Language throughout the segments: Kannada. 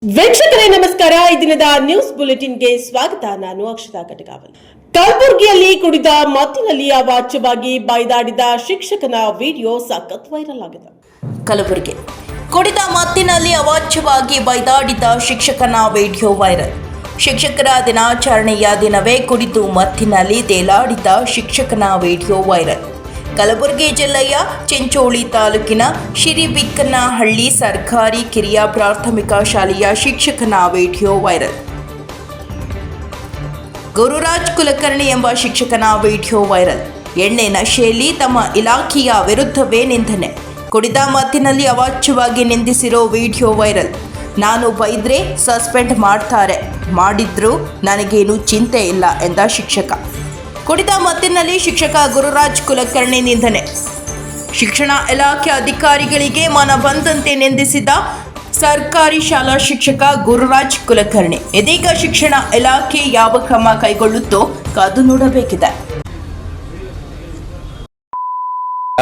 ವೀಕ್ಷಕರೇ ನಮಸ್ಕಾರ. ಈ ದಿನದ ನ್ಯೂಸ್ ಬುಲೆಟಿನ್ಗೆ ಸ್ವಾಗತ. ನಾನು ಅಕ್ಷತಾ ಕಟಗಾವಲ್. ಕಲಬುರಗಿಯಲ್ಲಿ ಕುಡಿದ ಮತ್ತಿನಲ್ಲಿ ಅವಾಚ್ಯವಾಗಿ ಬೈದಾಡಿದ ಶಿಕ್ಷಕನ ವಿಡಿಯೋ ಸಖತ್ ವೈರಲ್ ಆಗಿದೆ. ಕಲಬುರಗಿ ಕುಡಿದ ಮತ್ತಿನಲ್ಲಿ ಅವಾಚ್ಯವಾಗಿ ಬೈದಾಡಿದ ಶಿಕ್ಷಕನ ವಿಡಿಯೋ ವೈರಲ್. ಶಿಕ್ಷಕರ ದಿನಾಚರಣೆಯ ದಿನವೇ ಕುಡಿದು ಮತ್ತಿನಲ್ಲಿ ತೇಲಾಡಿದ ಶಿಕ್ಷಕನ ವಿಡಿಯೋ ವೈರಲ್. ಕಲಬುರಗಿ ಜಿಲ್ಲೆಯ ಚಿಂಚೋಳಿ ತಾಲೂಕಿನ ಶಿರಿಬಿಕ್ಕನಹಳ್ಳಿ ಸರ್ಕಾರಿ ಕಿರಿಯ ಪ್ರಾಥಮಿಕ ಶಾಲೆಯ ಶಿಕ್ಷಕನ ವಿಡಿಯೋ ವೈರಲ್. ಗುರುರಾಜ್ ಕುಲಕರ್ಣಿ ಎಂಬ ಶಿಕ್ಷಕನ ವಿಡಿಯೋ ವೈರಲ್. ಎಣ್ಣೆ ನಶೆಯಲ್ಲಿ ತಮ್ಮ ಇಲಾಖೆಯ ವಿರುದ್ಧವೇ ನಿಂದನೆ. ಕುಡಿದ ಮತ್ತಿನಲ್ಲಿ ಅವಾಚ್ಯವಾಗಿ ನಿಂದಿಸಿರೋ ವಿಡಿಯೋ ವೈರಲ್. ನಾನು ಬೈದ್ರೆ ಸಸ್ಪೆಂಡ್ ಮಾಡ್ತಾರೆ, ಮಾಡಿದ್ರೂ ನನಗೇನು ಚಿಂತೆ ಇಲ್ಲ ಎಂದ ಶಿಕ್ಷಕ. ಕುಡಿದ ಮತ್ತಿನಲ್ಲಿ ಶಿಕ್ಷಕ ಗುರುರಾಜ್ ಕುಲಕರ್ಣಿ ನಿಂದನೆ. ಶಿಕ್ಷಣ ಇಲಾಖೆ ಅಧಿಕಾರಿಗಳಿಗೆ ಮನ ಬಂದಂತೆ ನಿಂದಿಸಿದ ಸರ್ಕಾರಿ ಶಾಲಾ ಶಿಕ್ಷಕ ಗುರುರಾಜ್ ಕುಲಕರ್ಣಿ. ಇದೀಗ ಶಿಕ್ಷಣ ಇಲಾಖೆ ಯಾವ ಕ್ರಮ ಕೈಗೊಳ್ಳುತ್ತೋ ಕಾದು ನೋಡಬೇಕಿದೆ.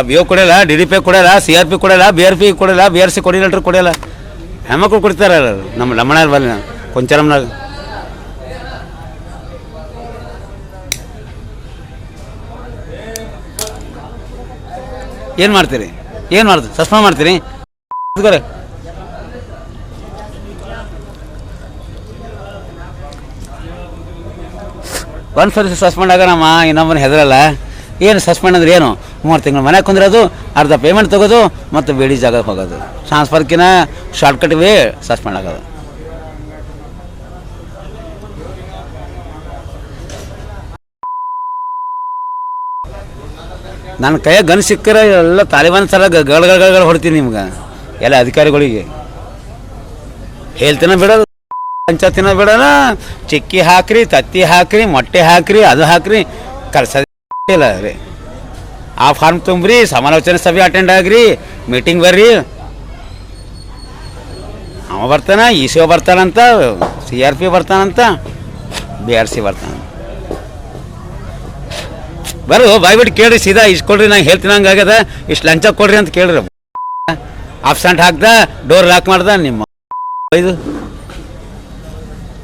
ಬಿಒ ಕೊಡಲ್ಲ, DDP ಕೊಡಲ್ಲ, CRP ಕೊಡಲ್ಲ, BRP ಕೊಡಲ್ಲ, BRC ಕೋರ್ಡಿನೇಟರ್ ಕೊಡಲ್ಲ. ಹೆಣ್ಮಕ್ಳು ಕೊಡ್ತಾರ ನಮ್ಮ ಲಮ್ಮಣ್ಣ ಬಲ್ಲಿ ಕೊಂಚರಮ್ನಾಗ. ಏನು ಮಾಡ್ತೀರಿ? ಏನು ಮಾಡ್ತೀರಿ? ಸಸ್ಪೆಂಡ್ ಮಾಡ್ತೀರಿ? ಒಂದು ಸರಿ ಸಸ್ಪೆಂಡ್ ಆಗೋಣಮ್ಮ, ಇನ್ನೊಬ್ಬನ ಹೆದರಲ್ಲ. ಏನು ಸಸ್ಪೆಂಡ್ ಅಂದ್ರೆ ಏನು? 3 ತಿಂಗಳು ಮನೆಗೆ ಕುಂದಿರೋದು, ಅರ್ಧ ಪೇಮೆಂಟ್ ತೊಗೋದು, ಮತ್ತು ಬೇಡಿ ಜಾಗಕ್ಕೆ ಹೋಗೋದು. ಟ್ರಾನ್ಸ್ಫರ್ಕಿನ ಶಾರ್ಟ್ಕಟ್ ವೇ ಸಸ್ಪೆಂಡ್ ಆಗೋದು. ನನ್ನ ಕೈಯಾಗ ಗನ್ ಸಿಕ್ಕರೆ ಎಲ್ಲ ತಾಲಿಬಾನ್ ಸಲ ಗಳ ಹೊಡ್ತೀನಿ ನಿಮ್ಗೆ, ಎಲ್ಲ ಅಧಿಕಾರಿಗಳಿಗೆ. ಹೇಳ್ತಿನ ಬಿಡೋದು, ಪಂಚಾಯತಿನ ಬಿಡೋಣ. ಚಿಕ್ಕಿ ಹಾಕ್ರಿ, ತತ್ತಿ ಹಾಕ್ರಿ, ಮೊಟ್ಟೆ ಹಾಕ್ರಿ, ಅದು ಹಾಕ್ರಿ, ಕಳ್ಸೋದಿಲ್ಲ ರೀ. ಆ ಫಾರ್ಮ್ ತುಂಬ್ರಿ, ಸಮಾಲೋಚನೆ ಸಭೆ ಅಟೆಂಡ್ ಆಗ್ರಿ, ಮೀಟಿಂಗ್ ಬರ್ರಿ. ಅವ ಬರ್ತಾನ, ECO ಬರ್ತಾನಂತ, CRP ಬರ್ತಾನಂತ, BRC ಬರ್ತಾನಂತ. ಬರೋ ಬಾಯ್ಬಿಟ್ಟು ಕೇಳ್ರಿ, ಸೀದಾ ಇಷ್ಟು ಕೊಡ್ರಿ, ನಂಗೆ ಹೇಳ್ತೀನಿ ಹಂಗಾಗ್ಯದ, ಇಷ್ಟು ಲಂಚ ಕೊಡ್ರಿ ಅಂತ ಕೇಳ್ರಿ. ಆಬ್ಸೆಂಟ್ ಹಾಕ್ದ, ಡೋರ್ ಲಾಕ್ ಮಾಡ್ದ ನಿಮ್ಮ ಇದು.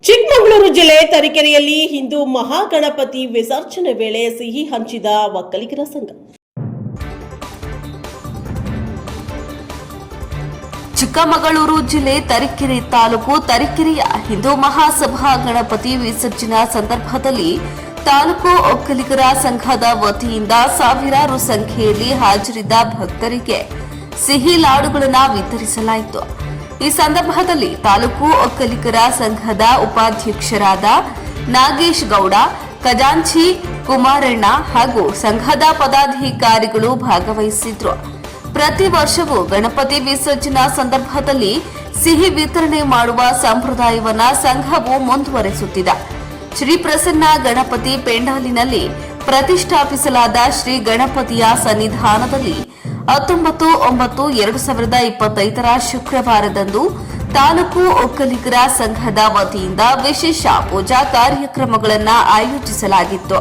ಚಿಕ್ಕಮಗಳೂರು ಜಿಲ್ಲೆ ತರೀಕೆರೆಯಲ್ಲಿ ಹಿಂದೂ ಮಹಾಗಣಪತಿ ವಿಸರ್ಜನೆ ವೇಳೆ ಸಿಹಿ ಹಂಚಿದ ಒಕ್ಕಲಿಗರ ಸಂಘ. ಚಿಕ್ಕಮಗಳೂರು ಜಿಲ್ಲೆ ತರೀಕೆರೆ ತಾಲೂಕು ತರೀಕೆರೆಯ ಹಿಂದೂ ಮಹಾಸಭಾ ಗಣಪತಿ ವಿಸರ್ಜನಾ ಸಂದರ್ಭದಲ್ಲಿ ತಾಲೂಕು ಒಕ್ಕಲಿಗರ ಸಂಘದ ವತಿಯಿಂದ ಸಾವಿರಾರು ಸಂಖ್ಯೆಯಲ್ಲಿ ಹಾಜರಿದ್ದ ಭಕ್ತರಿಗೆ ಸಿಹಿ ಲಾಡುಗಳನ್ನು ವಿತರಿಸಲಾಯಿತು. ಈ ಸಂದರ್ಭದಲ್ಲಿ ತಾಲೂಕು ಒಕ್ಕಲಿಗರ ಸಂಘದ ಉಪಾಧ್ಯಕ್ಷರಾದ ನಾಗೇಶ್ ಗೌಡ, ಖಜಾಂಚಿ ಕುಮಾರಣ್ಣ ಹಾಗೂ ಸಂಘದ ಪದಾಧಿಕಾರಿಗಳು ಭಾಗವಹಿಸಿದ್ರು. ಪ್ರತಿ ವರ್ಷವೂ ಗಣಪತಿ ವಿಸರ್ಜನಾ ಸಂದರ್ಭದಲ್ಲಿ ಸಿಹಿ ವಿತರಣೆ ಮಾಡುವ ಸಂಪ್ರದಾಯವನ್ನ ಸಂಘವು ಮುಂದುವರೆಸುತ್ತಿದೆ. ಶ್ರೀ ಪ್ರಸನ್ನ ಗಣಪತಿ ಪೆಂಡಾಲಿನಲ್ಲಿ ಪ್ರತಿಷ್ಠಾಪಿಸಲಾದ ಶ್ರೀ ಗಣಪತಿಯ ಸನ್ನಿಧಾನದಲ್ಲಿ 19/9/2025 ಶುಕ್ರವಾರದಂದು ತಾಲೂಕು ಒಕ್ಕಲಿಗರ ಸಂಘದ ವತಿಯಿಂದ ವಿಶೇಷ ಪೂಜಾ ಕಾರ್ಯಕ್ರಮಗಳನ್ನು ಆಯೋಜಿಸಲಾಗಿತ್ತು.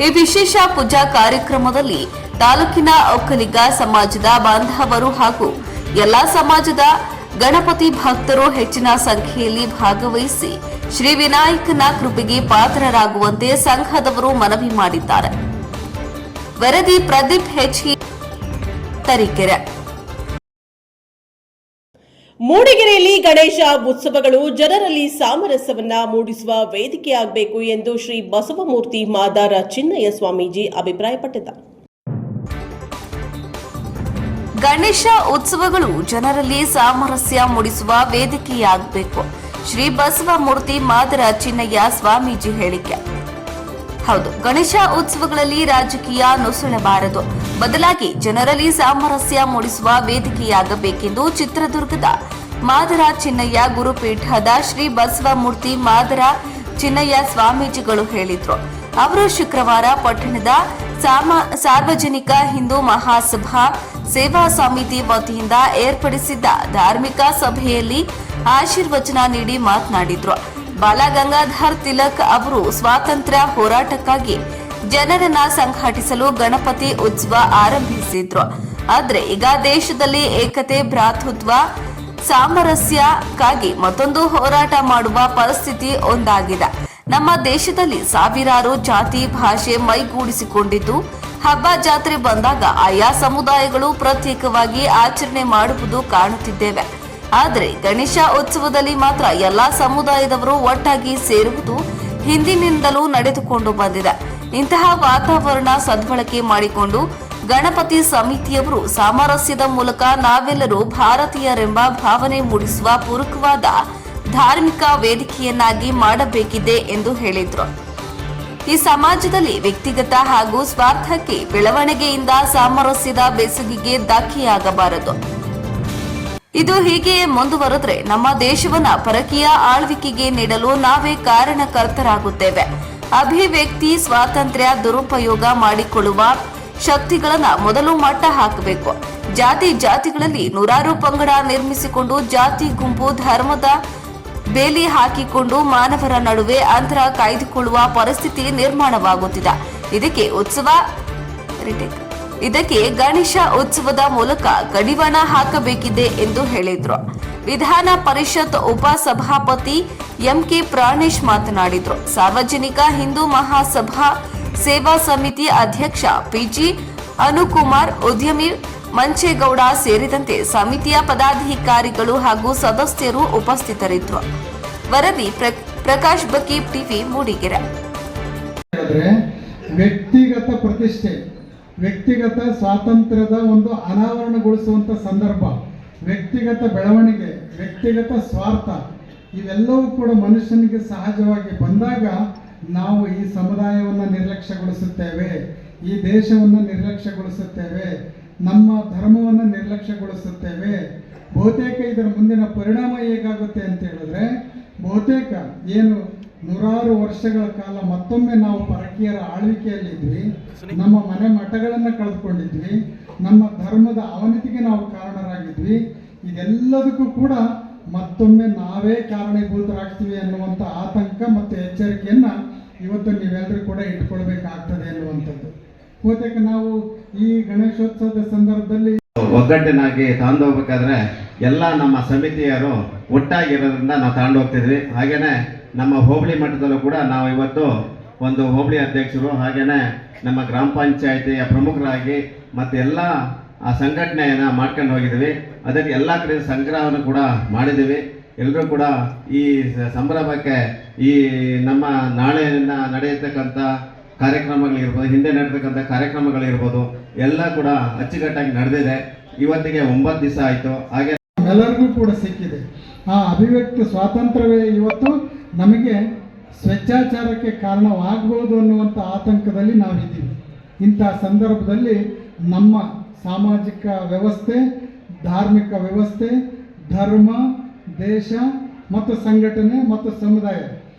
ಈ ವಿಶೇಷ ಪೂಜಾ ಕಾರ್ಯಕ್ರಮದಲ್ಲಿ ತಾಲೂಕಿನ ಒಕ್ಕಲಿಗ ಸಮಾಜದ ಬಾಂಧವರು ಹಾಗೂ ಎಲ್ಲಾ ಸಮಾಜದ ಗಣಪತಿ ಭಕ್ತರು ಹೆಚ್ಚಿನ ಸಂಖ್ಯೆಯಲ್ಲಿ ಭಾಗವಹಿಸಿ ಶ್ರೀ ವಿನಾಯಕನ ಕೃಪೆಗೆ ಪಾತ್ರರಾಗುವಂತೆ ಸಂಘದವರು ಮನವಿ ಮಾಡಿದ್ದಾರೆ. ವರದಿ ಪ್ರದೀಪ್ HE, ತರೀಕೆರೆ. ಮೂಡಿಗೆರೆಯಲ್ಲಿ ಗಣೇಶ ಉತ್ಸವಗಳು ಜನರಲ್ಲಿ ಸಾಮರಸ್ಯವನ್ನ ಮೂಡಿಸುವ ವೇದಿಕೆಯಾಗಬೇಕು ಎಂದು ಶ್ರೀ ಬಸವಮೂರ್ತಿ ಮಾದಾರ ಚಿನ್ನಯ್ಯ ಸ್ವಾಮೀಜಿ ಅಭಿಪ್ರಾಯಪಟ್ಟಿದ್ದಾರೆ. ಗಣೇಶ ಉತ್ಸವಗಳು ಜನರಲ್ಲಿ ಸಾಮರಸ್ಯ ಮೂಡಿಸುವ ವೇದಿಕೆಯಾಗಬೇಕು. ಶ್ರೀ ಬಸವಮೂರ್ತಿ ಮಾದರ ಚಿನ್ನಯ್ಯ ಸ್ವಾಮೀಜಿ ಹೇಳಿಕೆ. ಹೌದು, ಗಣೇಶ ಉತ್ಸವಗಳಲ್ಲಿ ರಾಜಕೀಯ ನುಸುಳಬಾರದು, ಬದಲಾಗಿ ಜನರಲ್ಲಿ ಸಾಮರಸ್ಯ ಮೂಡಿಸುವ ವೇದಿಕೆಯಾಗಬೇಕೆಂದು ಚಿತ್ರದುರ್ಗದ ಮಾದರ ಚಿನ್ನಯ್ಯ ಗುರುಪೀಠದ ಶ್ರೀ ಬಸವಮೂರ್ತಿ ಮಾದರ ಚಿನ್ನಯ್ಯ ಸ್ವಾಮೀಜಿಗಳು ಹೇಳಿದ್ರು. ಅವರು ಶುಕ್ರವಾರ ಪಟ್ಟಣದ ಸಾರ್ವಜನಿಕ ಹಿಂದೂ ಮಹಾಸಭಾ ಸೇವಾ ಸಮಿತಿ ವತಿಯಿಂದ ಏರ್ಪಡಿಸಿದ್ದ ಧಾರ್ಮಿಕ ಸಭೆಯಲ್ಲಿ ಆಶೀರ್ವಚನ ನೀಡಿ ಮಾತನಾಡಿದ್ರು. ಬಾಲಗಂಗಾಧರ್ ತಿಲಕ್ ಅವರು ಸ್ವಾತಂತ್ರ್ಯ ಹೋರಾಟಕ್ಕಾಗಿ ಜನರನ್ನ ಸಂಘಟಿಸಲು ಗಣಪತಿ ಉತ್ಸವ ಆರಂಭಿಸಿದ್ರು. ಆದ್ರೆ ಈಗ ದೇಶದಲ್ಲಿ ಏಕತೆ, ಭ್ರಾತೃತ್ವ ಸಾಮರಸ್ಯಕ್ಕಾಗಿ ಮತ್ತೊಂದು ಹೋರಾಟ ಮಾಡುವ ಪರಿಸ್ಥಿತಿ ಒಂದಾಗಿದೆ. ನಮ್ಮ ದೇಶದಲ್ಲಿ ಸಾವಿರಾರು ಜಾತಿ ಭಾಷೆ ಮೈಗೂಡಿಸಿಕೊಂಡಿದ್ದು ಹಬ್ಬ ಜಾತ್ರೆ ಬಂದಾಗ ಆಯಾ ಸಮುದಾಯಗಳು ಪ್ರತ್ಯೇಕವಾಗಿ ಆಚರಣೆ ಮಾಡುವುದು ಕಾಣುತ್ತಿದ್ದೇವೆ. ಆದರೆ ಗಣೇಶ ಉತ್ಸವದಲ್ಲಿ ಮಾತ್ರ ಎಲ್ಲಾ ಸಮುದಾಯದವರು ಒಟ್ಟಾಗಿ ಸೇರುವುದು ಹಿಂದಿನಿಂದಲೂ ನಡೆದುಕೊಂಡು ಬಂದಿದೆ. ಇಂತಹ ವಾತಾವರಣ ಸದ್ಬಳಕೆ ಮಾಡಿಕೊಂಡು ಗಣಪತಿ ಸಮಿತಿಯವರು ಸಾಮರಸ್ಯದ ಮೂಲಕ ನಾವೆಲ್ಲರೂ ಭಾರತೀಯರೆಂಬ ಭಾವನೆ ಮೂಡಿಸುವ ಪೂರಕವಾದ ಧಾರ್ಮಿಕ ವೇದಿಕೆಯನ್ನಾಗಿ ಮಾಡಬೇಕಿದೆ ಎಂದು ಹೇಳಿದರು. ಈ ಸಮಾಜದಲ್ಲಿ ವ್ಯಕ್ತಿಗತ ಹಾಗೂ ಸ್ವಾರ್ಥಕ್ಕೆ ಬೆಳವಣಿಗೆಯಿಂದ ಸಾಮರಸ್ಯದ ಬೆಸುಗಿಗೆ ಧಕ್ಕೆಯಾಗಬಾರದು. ಇದು ಹೀಗೆಯೇ ಮುಂದುವರೆದರೆ ನಮ್ಮ ದೇಶವನ್ನ ಪರಕೀಯ ಆಳ್ವಿಕೆಗೆ ನೀಡಲು ನಾವೇ ಕಾರಣಕರ್ತರಾಗುತ್ತೇವೆ. ಅಭಿವ್ಯಕ್ತಿ ಸ್ವಾತಂತ್ರ್ಯ ದುರುಪಯೋಗ ಮಾಡಿಕೊಳ್ಳುವ ಶಕ್ತಿಗಳನ್ನ ಮೊದಲು ಮಟ್ಟ ಹಾಕಬೇಕು. ಜಾತಿಗಳಲ್ಲಿ ನೂರಾರು ಪಂಗಡ ನಿರ್ಮಿಸಿಕೊಂಡು ಜಾತಿ ಗುಂಪು ಧರ್ಮದ ಬೇಲಿ ಹಾಕಿಕೊಂಡು ಮಾನವರ ನಡುವೆ ಅಂತರ ಕಾಯ್ದುಕೊಳ್ಳುವ ಪರಿಸ್ಥಿತಿ ನಿರ್ಮಾಣವಾಗುತ್ತಿದೆ. ಇದಕ್ಕೆ ಗಣೇಶ ಉತ್ಸವದ ಮೂಲಕ ಕಡಿವಾಣ ಹಾಕಬೇಕಿದೆ ಎಂದು ಹೇಳಿದ್ರು. ವಿಧಾನ ಪರಿಷತ್ ಉಪಸಭಾಪತಿ ಎಂಕೆ ಪ್ರಾಣೇಶ್ ಮಾತನಾಡಿದ್ರು. ಸಾರ್ವಜನಿಕ ಹಿಂದೂ ಮಹಾಸಭಾ ಸೇವಾ ಸಮಿತಿ ಅಧ್ಯಕ್ಷ ಪಿಜಿ ಅನುಕುಮಾರ್, ಉದ್ಯಮಿ ಮಂಚೇಗೌಡ ಸೇರಿದಂತೆ ಸಮಿತಿಯ ಪದಾಧಿಕಾರಿಗಳು ಹಾಗೂ ಸದಸ್ಯರು ಉಪಸ್ಥಿತರಿದ್ದರು. ವರದಿ ಪ್ರಕಾಶ್ ಬಕೀಬ್, ಟಿವಿ, ಮೂಡಿಗೆರೆ. ವ್ಯಕ್ತಿಗತ ಪ್ರತಿಷ್ಠೆ, ವ್ಯಕ್ತಿಗತ ಸ್ವಾತಂತ್ರ್ಯದ ಒಂದು ಅನಾವರಣಗೊಳಿಸುವಂಥ ಸಂದರ್ಭ, ವ್ಯಕ್ತಿಗತ ಬೆಳವಣಿಗೆ, ವ್ಯಕ್ತಿಗತ ಸ್ವಾರ್ಥ ಇವೆಲ್ಲವೂ ಕೂಡ ಮನುಷ್ಯನಿಗೆ ಸಹಜವಾಗಿ ಬಂದಾಗ ನಾವು ಈ ಸಮುದಾಯವನ್ನು ನಿರ್ಲಕ್ಷ್ಯಗೊಳಿಸುತ್ತೇವೆ, ಈ ದೇಶವನ್ನು ನಿರ್ಲಕ್ಷ್ಯಗೊಳಿಸುತ್ತೇವೆ, ನಮ್ಮ ಧರ್ಮವನ್ನು ನಿರ್ಲಕ್ಷ್ಯಗೊಳಿಸುತ್ತೇವೆ. ಬಹುತೇಕ ಇದರ ಮುಂದಿನ ಪರಿಣಾಮ ಹೇಗಾಗುತ್ತೆ ಅಂತ ಹೇಳಿದ್ರೆ, ಬಹುತೇಕ ಏನು ನೂರಾರು ವರ್ಷಗಳ ಕಾಲ ಮತ್ತೊಮ್ಮೆ ನಾವು ಪರಕೀಯರ ಆಳ್ವಿಕೆಯಲ್ಲಿದ್ವಿ, ನಮ್ಮ ಮನೆ ಮಠಗಳನ್ನು ಕಳೆದುಕೊಂಡಿದ್ವಿ, ನಮ್ಮ ಧರ್ಮದ ಅವನತಿಗೆ ನಾವು ಕಾರಣರಾಗಿದ್ವಿ. ಇದೆಲ್ಲದಕ್ಕೂ ಕೂಡ ಮತ್ತೊಮ್ಮೆ ನಾವೇ ಕಾರಣೀಭೂತರಾಗ್ತೀವಿ ಅನ್ನುವಂಥ ಆತಂಕ ಮತ್ತು ಎಚ್ಚರಿಕೆಯನ್ನು ಇವತ್ತು ನೀವೆಲ್ಲರೂ ಕೂಡ ಇಟ್ಕೊಳ್ಬೇಕಾಗ್ತದೆ ಅನ್ನುವಂಥದ್ದು. ಬಹುತೇಕ ನಾವು ಈ ಗಣೇಶೋತ್ಸವದ ಸಂದರ್ಭದಲ್ಲಿ ಒಗ್ಗಟ್ಟಿನಾಗಿ ತಗೊಂಡು ಹೋಗ್ಬೇಕಾದ್ರೆ ಎಲ್ಲ ನಮ್ಮ ಸಮಿತಿಯರು ಒಟ್ಟಾಗಿರೋದ್ರಿಂದ ನಾವು ತಗೊಂಡು ಹೋಗ್ತಿದ್ವಿ. ಹಾಗೇನೆ ನಮ್ಮ ಹೋಬಳಿ ಮಟ್ಟದಲ್ಲೂ ಕೂಡ ನಾವು ಇವತ್ತು ಒಂದು ಹೋಬಳಿ ಅಧ್ಯಕ್ಷರು, ಹಾಗೇನೆ ನಮ್ಮ ಗ್ರಾಮ ಪಂಚಾಯಿತಿಯ ಪ್ರಮುಖರಾಗಿ ಮತ್ತು ಎಲ್ಲ ಆ ಸಂಘಟನೆಯನ್ನು ಮಾಡ್ಕೊಂಡು ಹೋಗಿದ್ವಿ. ಅದಕ್ಕೆ ಎಲ್ಲ ಕಡೆ ಸಂಗ್ರಹವನ್ನು ಕೂಡ ಮಾಡಿದ್ದೀವಿ. ಎಲ್ಲರೂ ಕೂಡ ಈ ಸಂಭ್ರಮಕ್ಕೆ ಈ ನಮ್ಮ ನಾಳೆಯಿಂದ ನಡೆಯತಕ್ಕಂಥ ಕಾರ್ಯಕ್ರಮಗಳಿರ್ಬೋದು, ಹಿಂದೆ ನಡೆತಕ್ಕಂಥ ಕಾರ್ಯಕ್ರಮಗಳಿರ್ಬೋದು, ಎಲ್ಲ ಕೂಡ ಅಚ್ಚುಕಟ್ಟಾಗಿ ನಡೆದಿದೆ. ಇವತ್ತಿಗೆ 9 ದಿವಸ ಆಯಿತು. ಹಾಗೆ ಎಲ್ಲರಿಗೂ ಕೂಡ ಸಿಕ್ಕಿದೆ. ಆ ಅಭಿವ್ಯಕ್ತಿ ಸ್ವಾತಂತ್ರ್ಯವೇ ಇವತ್ತು ನಮಗೆ ಸ್ವೇಚ್ಛಾಚಾರಕ್ಕೆ ಕಾರಣವಾಗಬಹುದು ಅನ್ನುವಂಥ ಆತಂಕದಲ್ಲಿ ನಾವಿದ್ದೀವಿ. ಇಂಥ ಸಂದರ್ಭದಲ್ಲಿ ನಮ್ಮ ಸಾಮಾಜಿಕ ವ್ಯವಸ್ಥೆ, ಧಾರ್ಮಿಕ ವ್ಯವಸ್ಥೆ, ಧರ್ಮ, ದೇಶ ಮತ್ತು ಸಂಘಟನೆ ಮತ್ತು ಸಮುದಾಯ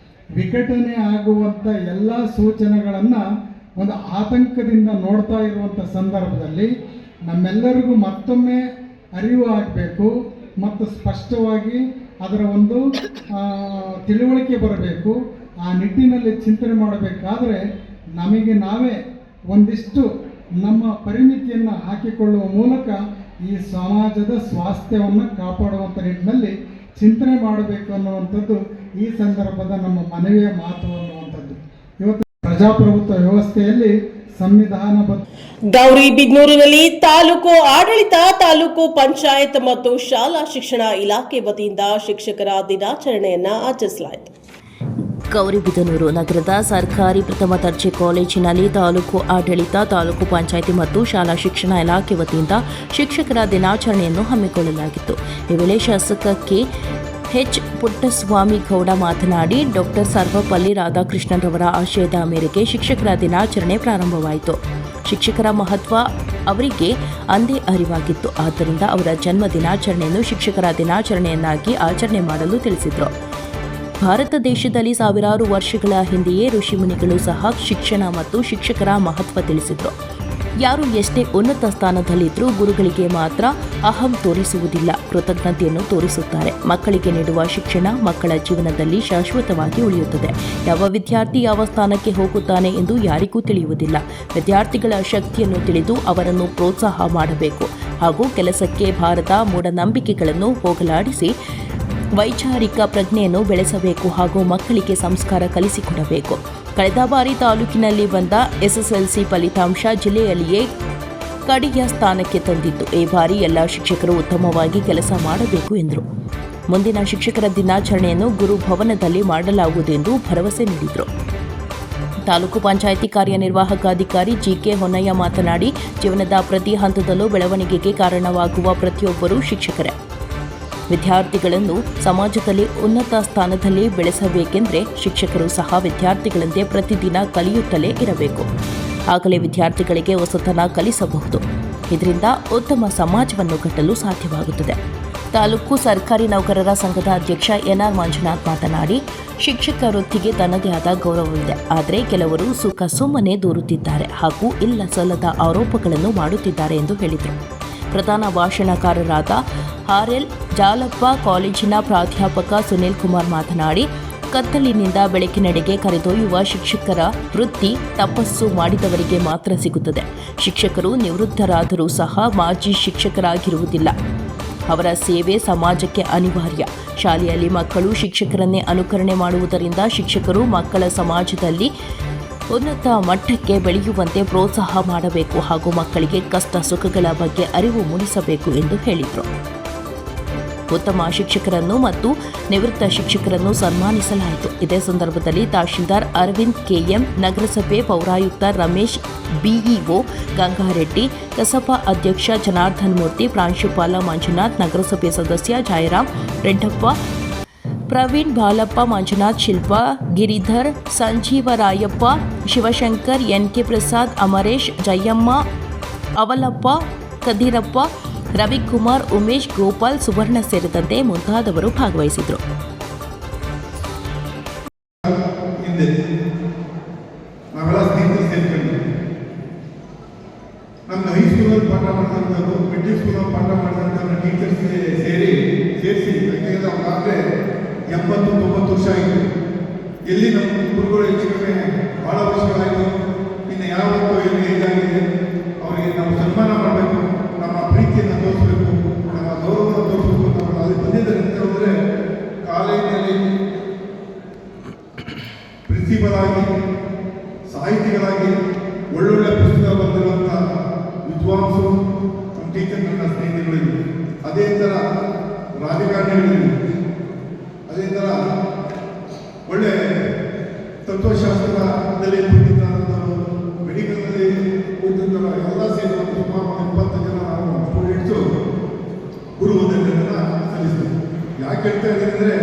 ವಿಘಟನೆ ಆಗುವಂಥ ಎಲ್ಲ ಸೂಚನೆಗಳನ್ನು ಒಂದು ಆತಂಕದಿಂದ ನೋಡ್ತಾ ಇರುವಂಥ ಸಂದರ್ಭದಲ್ಲಿ ನಮ್ಮೆಲ್ಲರಿಗೂ ಮತ್ತೊಮ್ಮೆ ಅರಿವು ಆಗಬೇಕು ಮತ್ತು ಸ್ಪಷ್ಟವಾಗಿ ಅದರ ಒಂದು ತಿಳುವಳಿಕೆ ಬರಬೇಕು. ಆ ನಿಟ್ಟಿನಲ್ಲಿ ಚಿಂತನೆ ಮಾಡಬೇಕಾದ್ರೆ ನಮಗೆ ನಾವೇ ಒಂದಿಷ್ಟು ನಮ್ಮ ಪರಿಮಿತಿಯನ್ನು ಹಾಕಿಕೊಳ್ಳುವ ಮೂಲಕ ಈ ಸಮಾಜದ ಸ್ವಾಸ್ಥ್ಯವನ್ನು ಕಾಪಾಡುವಂಥ ನಿಟ್ಟಿನಲ್ಲಿ ಚಿಂತನೆ ಮಾಡಬೇಕು ಅನ್ನುವಂಥದ್ದು ಈ ಸಂದರ್ಭದ ನಮ್ಮ ಮನವಿಯ ಮಾತು ಅನ್ನುವಂಥದ್ದು. ಇವತ್ತು ಪ್ರಜಾಪ್ರಭುತ್ವ ವ್ಯವಸ್ಥೆಯಲ್ಲಿ ಸಂವಿಧಾನಬದ್ಧ ಗೌರಿಬಿದನೂರಿನಲ್ಲಿ ತಾಲೂಕು ಆಡಳಿತ, ತಾಲೂಕು ಪಂಚಾಯತ್ ಮತ್ತು ಶಾಲಾ ಶಿಕ್ಷಣ ಇಲಾಖೆ ವತಿಯಿಂದ ಶಿಕ್ಷಕರ ದಿನಾಚರಣೆಯನ್ನ ಆಚರಿಸಲಾಯಿತು. ಗೌರಿಬಿದನೂರು ನಗರದ ಸರ್ಕಾರಿ ಪ್ರಥಮ ದರ್ಜೆ ಕಾಲೇಜಿನಲ್ಲಿ ತಾಲೂಕು ಆಡಳಿತ, ತಾಲೂಕು ಪಂಚಾಯಿತಿ ಮತ್ತು ಶಾಲಾ ಶಿಕ್ಷಣ ಇಲಾಖೆ ವತಿಯಿಂದ ಶಿಕ್ಷಕರ ದಿನಾಚರಣೆಯನ್ನು ಹಮ್ಮಿಕೊಳ್ಳಲಾಗಿತ್ತು. ಈ ವೇಳೆ ಶಾಸಕ ಎಚ್ ಪುಟ್ಟಸ್ವಾಮಿ ಗೌಡ ಮಾತನಾಡಿ, ಡಾಕ್ಟರ್ ಸರ್ವಪಲ್ಲಿ ರಾಧಾಕೃಷ್ಣನ್ರವರ ಆಶಯದ ಮೇರೆಗೆ ಶಿಕ್ಷಕರ ದಿನಾಚರಣೆ ಪ್ರಾರಂಭವಾಯಿತು. ಶಿಕ್ಷಕರ ಮಹತ್ವ ಅವರಿಗೆ ಅಂದೇ ಅರಿವಾಗಿತ್ತು. ಆದ್ದರಿಂದ ಅವರ ಜನ್ಮ ದಿನಾಚರಣೆಯನ್ನು ಶಿಕ್ಷಕರ ದಿನಾಚರಣೆಯನ್ನಾಗಿ ಆಚರಣೆ ಮಾಡಲು ತಿಳಿಸಿದರು. ಭಾರತ ದೇಶದಲ್ಲಿ ಸಾವಿರಾರು ವರ್ಷಗಳ ಹಿಂದೆಯೇ ಋಷಿಮುನಿಗಳು ಸಹ ಶಿಕ್ಷಣ ಮತ್ತು ಶಿಕ್ಷಕರ ಮಹತ್ವ ತಿಳಿಸಿದರು. ಯಾರು ಎಷ್ಟೇ ಉನ್ನತ ಸ್ಥಾನದಲ್ಲಿದ್ದರೂ ಗುರುಗಳಿಗೆ ಮಾತ್ರ ಅಹಂ ತೋರಿಸುವುದಿಲ್ಲ, ಕೃತಜ್ಞತೆಯನ್ನು ತೋರಿಸುತ್ತಾರೆ. ಮಕ್ಕಳಿಗೆ ನೀಡುವ ಶಿಕ್ಷಣ ಮಕ್ಕಳ ಜೀವನದಲ್ಲಿ ಶಾಶ್ವತವಾಗಿ ಉಳಿಯುತ್ತದೆ. ಯಾವ ವಿದ್ಯಾರ್ಥಿ ಯಾವ ಸ್ಥಾನಕ್ಕೆ ಹೋಗುತ್ತಾನೆ ಎಂದು ಯಾರಿಗೂ ತಿಳಿಯುವುದಿಲ್ಲ. ವಿದ್ಯಾರ್ಥಿಗಳ ಶಕ್ತಿಯನ್ನು ತಿಳಿದು ಅವರನ್ನು ಪ್ರೋತ್ಸಾಹ ಮಾಡಬೇಕು. ಹಾಗೂ ಕೆಲಸಕ್ಕೆ ಬಾರದ ಮೂಢನಂಬಿಕೆಗಳನ್ನು ಹೋಗಲಾಡಿಸಿ ವೈಚಾರಿಕ ಪ್ರಜ್ಞೆಯನ್ನು ಬೆಳೆಸಬೇಕು ಹಾಗೂ ಮಕ್ಕಳಿಗೆ ಸಂಸ್ಕಾರ ಕಲಿಸಿಕೊಡಬೇಕು. ಕಳೆದ ಬಾರಿ ತಾಲೂಕಿನಲ್ಲಿ ಬಂದ ಎಸ್ಎಸ್ಎಲ್ಸಿ ಫಲಿತಾಂಶ ಜಿಲ್ಲೆಯಲ್ಲಿಯೇ ಕಡೆಯ ಸ್ಥಾನಕ್ಕೆ ತಂದಿತ್ತು. ಈ ಬಾರಿ ಎಲ್ಲ ಶಿಕ್ಷಕರು ಉತ್ತಮವಾಗಿ ಕೆಲಸ ಮಾಡಬೇಕು ಎಂದರು. ಮುಂದಿನ ಶಿಕ್ಷಕರ ದಿನಾಚರಣೆಯನ್ನು ಗುರುಭವನದಲ್ಲಿ ಮಾಡಲಾಗುವುದೆಂದು ಭರವಸೆ ನೀಡಿದರು. ತಾಲೂಕು ಪಂಚಾಯಿತಿ ಕಾರ್ಯನಿರ್ವಾಹಕ ಅಧಿಕಾರಿ ಜಿಕೆ ಹೊನ್ನಯ್ಯ ಮಾತನಾಡಿ, ಜೀವನದ ಪ್ರತಿ ಹಂತದಲ್ಲೂ ಬೆಳವಣಿಗೆಗೆ ಕಾರಣವಾಗುವ ಪ್ರತಿಯೊಬ್ಬರೂ ಶಿಕ್ಷಕರೇ. ವಿದ್ಯಾರ್ಥಿಗಳನ್ನು ಸಮಾಜದಲ್ಲಿ ಉನ್ನತ ಸ್ಥಾನದಲ್ಲಿ ಬೆಳೆಸಬೇಕೆಂದರೆ ಶಿಕ್ಷಕರು ಸಹ ವಿದ್ಯಾರ್ಥಿಗಳಂತೆ ಪ್ರತಿದಿನ ಕಲಿಯುತ್ತಲೇ ಇರಬೇಕು. ಆಗಲೇ ವಿದ್ಯಾರ್ಥಿಗಳಿಗೆ ಹೊಸತನ ಕಲಿಸಬಹುದು. ಇದರಿಂದ ಉತ್ತಮ ಸಮಾಜವನ್ನು ಕಟ್ಟಲು ಸಾಧ್ಯವಾಗುತ್ತದೆ. ತಾಲೂಕು ಸರ್ಕಾರಿ ನೌಕರರ ಸಂಘದ ಅಧ್ಯಕ್ಷ ಎನ್ಆರ್ ಮಂಜುನಾಥ್ ಮಾತನಾಡಿ, ಶಿಕ್ಷಕ ವೃತ್ತಿಗೆ ತನ್ನದೇ ಆದ ಗೌರವವಿದೆ. ಆದರೆ ಕೆಲವರು ಸುಮ್ಮನೆ ದೂರುತ್ತಿದ್ದಾರೆ ಹಾಗೂ ಇಲ್ಲ ಸಲ್ಲದ ಆರೋಪಗಳನ್ನು ಮಾಡುತ್ತಿದ್ದಾರೆ ಎಂದು ಹೇಳಿದರು. ಪ್ರಧಾನ ಭಾಷಣಕಾರರಾದ ಆರ್ಎಲ್ ಜಾಲಪ್ಪ ಕಾಲೇಜಿನ ಪ್ರಾಧ್ಯಾಪಕ ಸುನೀಲ್ ಕುಮಾರ್ ಮಾತನಾಡಿ, ಕತ್ತಲಿನಿಂದ ಬೆಳಕಿನೆಡೆಗೆ ಕರೆದೊಯ್ಯುವ ಶಿಕ್ಷಕರ ವೃತ್ತಿ ತಪಸ್ಸು ಮಾಡಿದವರಿಗೆ ಮಾತ್ರ ಸಿಗುತ್ತದೆ. ಶಿಕ್ಷಕರು ನಿವೃತ್ತರಾದರೂ ಸಹ ಮಾಜಿ ಶಿಕ್ಷಕರಾಗಿರುವುದಿಲ್ಲ. ಅವರ ಸೇವೆ ಸಮಾಜಕ್ಕೆ ಅನಿವಾರ್ಯ. ಶಾಲೆಯಲ್ಲಿ ಮಕ್ಕಳು ಶಿಕ್ಷಕರನ್ನೇ ಅನುಕರಣೆ ಮಾಡುವುದರಿಂದ ಶಿಕ್ಷಕರು ಮಕ್ಕಳ ಸಮಾಜದಲ್ಲಿ ಉನ್ನತ ಮಟ್ಟಕ್ಕೆ ಬೆಳೆಯುವಂತೆ ಪ್ರೋತ್ಸಾಹ ಮಾಡಬೇಕು ಹಾಗೂ ಮಕ್ಕಳಿಗೆ ಕಷ್ಟ ಸುಖಗಳ ಬಗ್ಗೆ ಅರಿವು ಮೂಡಿಸಬೇಕು ಎಂದು ಹೇಳಿದರು. ಉತ್ತಮ ಶಿಕ್ಷಕರನ್ನು ಮತ್ತು ನಿವೃತ್ತ ಶಿಕ್ಷಕರನ್ನು ಸನ್ಮಾನಿಸಲಾಯಿತು. ಇದೇ ಸಂದರ್ಭದಲ್ಲಿ ತಹಶೀಲ್ದಾರ್ ಅರವಿಂದ್ ಕೆಎಂ, ನಗರಸಭೆ ಪೌರಾಯುಕ್ತ ರಮೇಶ್, ಬಿಇಒ ಗಂಗಾರೆಡ್ಡಿ, ಕಸಪಾ ಅಧ್ಯಕ್ಷ ಜನಾರ್ದನ್ ಮೂರ್ತಿ, ಪ್ರಾಂಶುಪಾಲ ಮಂಜುನಾಥ್, ನಗರಸಭೆ ಸದಸ್ಯ ಜಯರಾಮ್, ರೆಡ್ಡಪ್ಪ, ಪ್ರವೀಣ್, ಬಾಲಪ್ಪ, ಮಂಜುನಾಥ್, ಶಿಲ್ಪಾ, ಗಿರಿಧರ್, ಸಂಜೀವರಾಯಪ್ಪ, ಶಿವಶಂಕರ್, ಎನ್ಕೆ ಪ್ರಸಾದ್, ಅಮರೇಶ್, ಜಯಮ್ಮ, ಅವಲಪ್ಪ, ಕದೀರಪ್ಪ, ರವಿಕುಮಾರ್, ಉಮೇಶ್, ಗೋಪಾಲ್, ಸುವರ್ಣ ಸೇರಿದಂತೆ ಮುಂತಾದವರು ಭಾಗವಹಿಸಿದರು. ನಾವೆಲ್ಲ ಸ್ನೇಹಿತರು ಸೇರ್ಕೊಂಡು ನಮ್ಮ ಹೈಸ್ಕೂಲಲ್ಲಿ ಪಾಠ ಮಾಡಿದಂಥದ್ದು, ಮಿಡ್ಲ್ ಸ್ಕೂಲಲ್ಲಿ ಪಾಠ ಮಾಡಿದಂಥ ಟೀಚರ್ಸ್ಗೆ ಸೇರಿಸಿ ಯಾಕೆಂದರೆ ಅವ್ರಾಗಲೇ 80-90 ವರ್ಷ ಆಯಿತು. ಎಲ್ಲಿ ನಮ್ಮ ಗುರುಗಳು ಹೆಚ್ಚು ಕಡಿಮೆ ಭಾಳ ವರ್ಷಗಳಾಯಿತು. ಇನ್ನು ಯಾವತ್ತೂ ಏನು ಏಜ್ ಆಗಿದೆ ಅವರಿಗೆ ನಾವು ಸನ್ಮಾನ ಮಾಡಬೇಕು, ನಮ್ಮ ಪ್ರೀತಿಯನ್ನು ತೋರಿಸ್ಬೇಕು, ನಮ್ಮ ಗೌರವವನ್ನು ತೋರಿಸ್ಬೇಕು. ನಾವು ಅಲ್ಲಿ ಬಂದಿದ್ದರಿಂದ ಹೋದರೆ ಕಾಲೇಜಿನಲ್ಲಿ ಪ್ರಿನ್ಸಿಪಲ್ ಆಗಿ, ಸಾಹಿತಿಗಳಾಗಿ ಒಳ್ಳೊಳ್ಳೆ ಪುಸ್ತಕ ಬಂದಿರುವಂಥ ವಿದ್ವಾಂಸರು ನಮ್ಮ ಟೀಚರ್, ನನ್ನ ಸ್ನೇಹಿತಗಳಿವೆ. ಅದೇ ಥರ ರಾಜಕಾರಣಿಗಳಿವೆ. ಅದೇ ಥರ ಒಳ್ಳೆ ತತ್ವಶಾಸ್ತ್ರದಲ್ಲಿ ಓದಿದಂಥವರು, ಮೆಡಿಕಲ್ನಲ್ಲಿ ಓದಿದಂಥವರು ಎಲ್ಲ ಸೇರಿ ಸುಮಾರು 20 ಜನ ನಾವು ಸ್ಟೂಡೆಂಟ್ಸು ಗುರು ವಂದನೆಯನ್ನು ಸಲ್ಲಿಸ್ತೀವಿ. ಯಾಕೆ ಹೇಳ್ತಾ ಇದ್ದೀನಿ ಅಂದರೆ,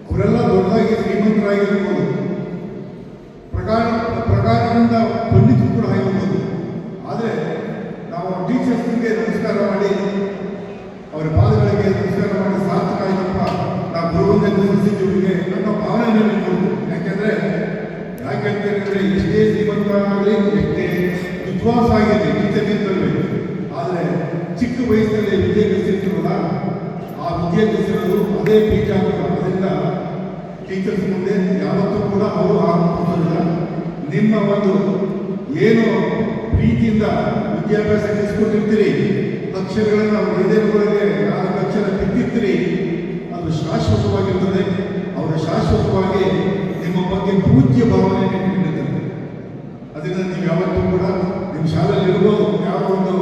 ಅವರೆಲ್ಲ ದೊಡ್ಡದಾಗಿ ಶ್ರೀಮಂತರಾಗಿರ್ಬೋದು, ಪ್ರಕಾರದಿಂದ ಪಂಡಿತರು ಕೂಡ ಆಗಿರ್ಬೋದು. ಆದರೆ ನಾವು ಟೀಚರ್ಸ್ಗೆ ನಮಸ್ಕಾರ ಮಾಡಿ, ಅವರ ಪಾದಗಳಿಗೆ ನಮಸ್ಕಾರ ಮಾಡಿ, ಸಾರ್ಥಕ ಆಯ್ತಪ್ಪ ನಾವು ಗುರುವಂದನೆ ಸಲ್ಲಿಸಿದ್ದೀವಿಗೆ ಅನ್ನೋ ಭಾವನೆಯನ್ನು ಕೊಡ್ತು. ಯಾಕೆ ಹೇಳ್ತೇನೆಂದರೆ, ಎಷ್ಟೇ ಶ್ರೀಮಂತ ಆಗಲಿ, ಎಷ್ಟೇ ವಿದ್ವಾಂಸ ಆಗಿದೆ ಟೀಚರ್ಗಿಂತಲೇ, ಆದರೆ ಚಿಕ್ಕ ವಯಸ್ಸಲ್ಲಿ ವಿದ್ಯೆ ಕಲಿಸಿರ್ತೀರಲ್ಲ, ಆ ವಿದ್ಯೆ ಕಲಿಸಿರೋದು ಅದೇ ಬೀಜ. ಅದರಿಂದ ಟೀಚರ್ಸ್ ಮುಂದೆ ಯಾವತ್ತೂ ಕೂಡ ಅವರು ಆಗುತ್ತಿಲ್ಲ. ನಿಮ್ಮ ಒಂದು ಏನು ಪ್ರೀತಿಯಿಂದ ವಿದ್ಯಾಭ್ಯಾಸ ಕಲಿಸ್ಕೊಟ್ಟಿರ್ತೀರಿ, ಅಕ್ಷರಗಳನ್ನು ಹೃದಯಗಳಿಗೆ 4 ಅಕ್ಷರ ಬಿದ್ದಿರ್ತೀರಿ, ಅದು ಶಾಶ್ವತವಾಗಿರ್ತದೆ. ಅವರು ಶಾಶ್ವತವಾಗಿ ನಿಮ್ಮ ಬಗ್ಗೆ ಪೂಜ್ಯ ಭಾವನೆಯನ್ನು ನೀಡುತ್ತದೆ. ಅದರಿಂದ ನೀವು ಯಾವತ್ತೂ ಕೂಡ ನಿಮ್ಮ ಶಾಲೆಯಲ್ಲಿ ಇರ್ಬೋದು, ಯಾವ ಒಂದು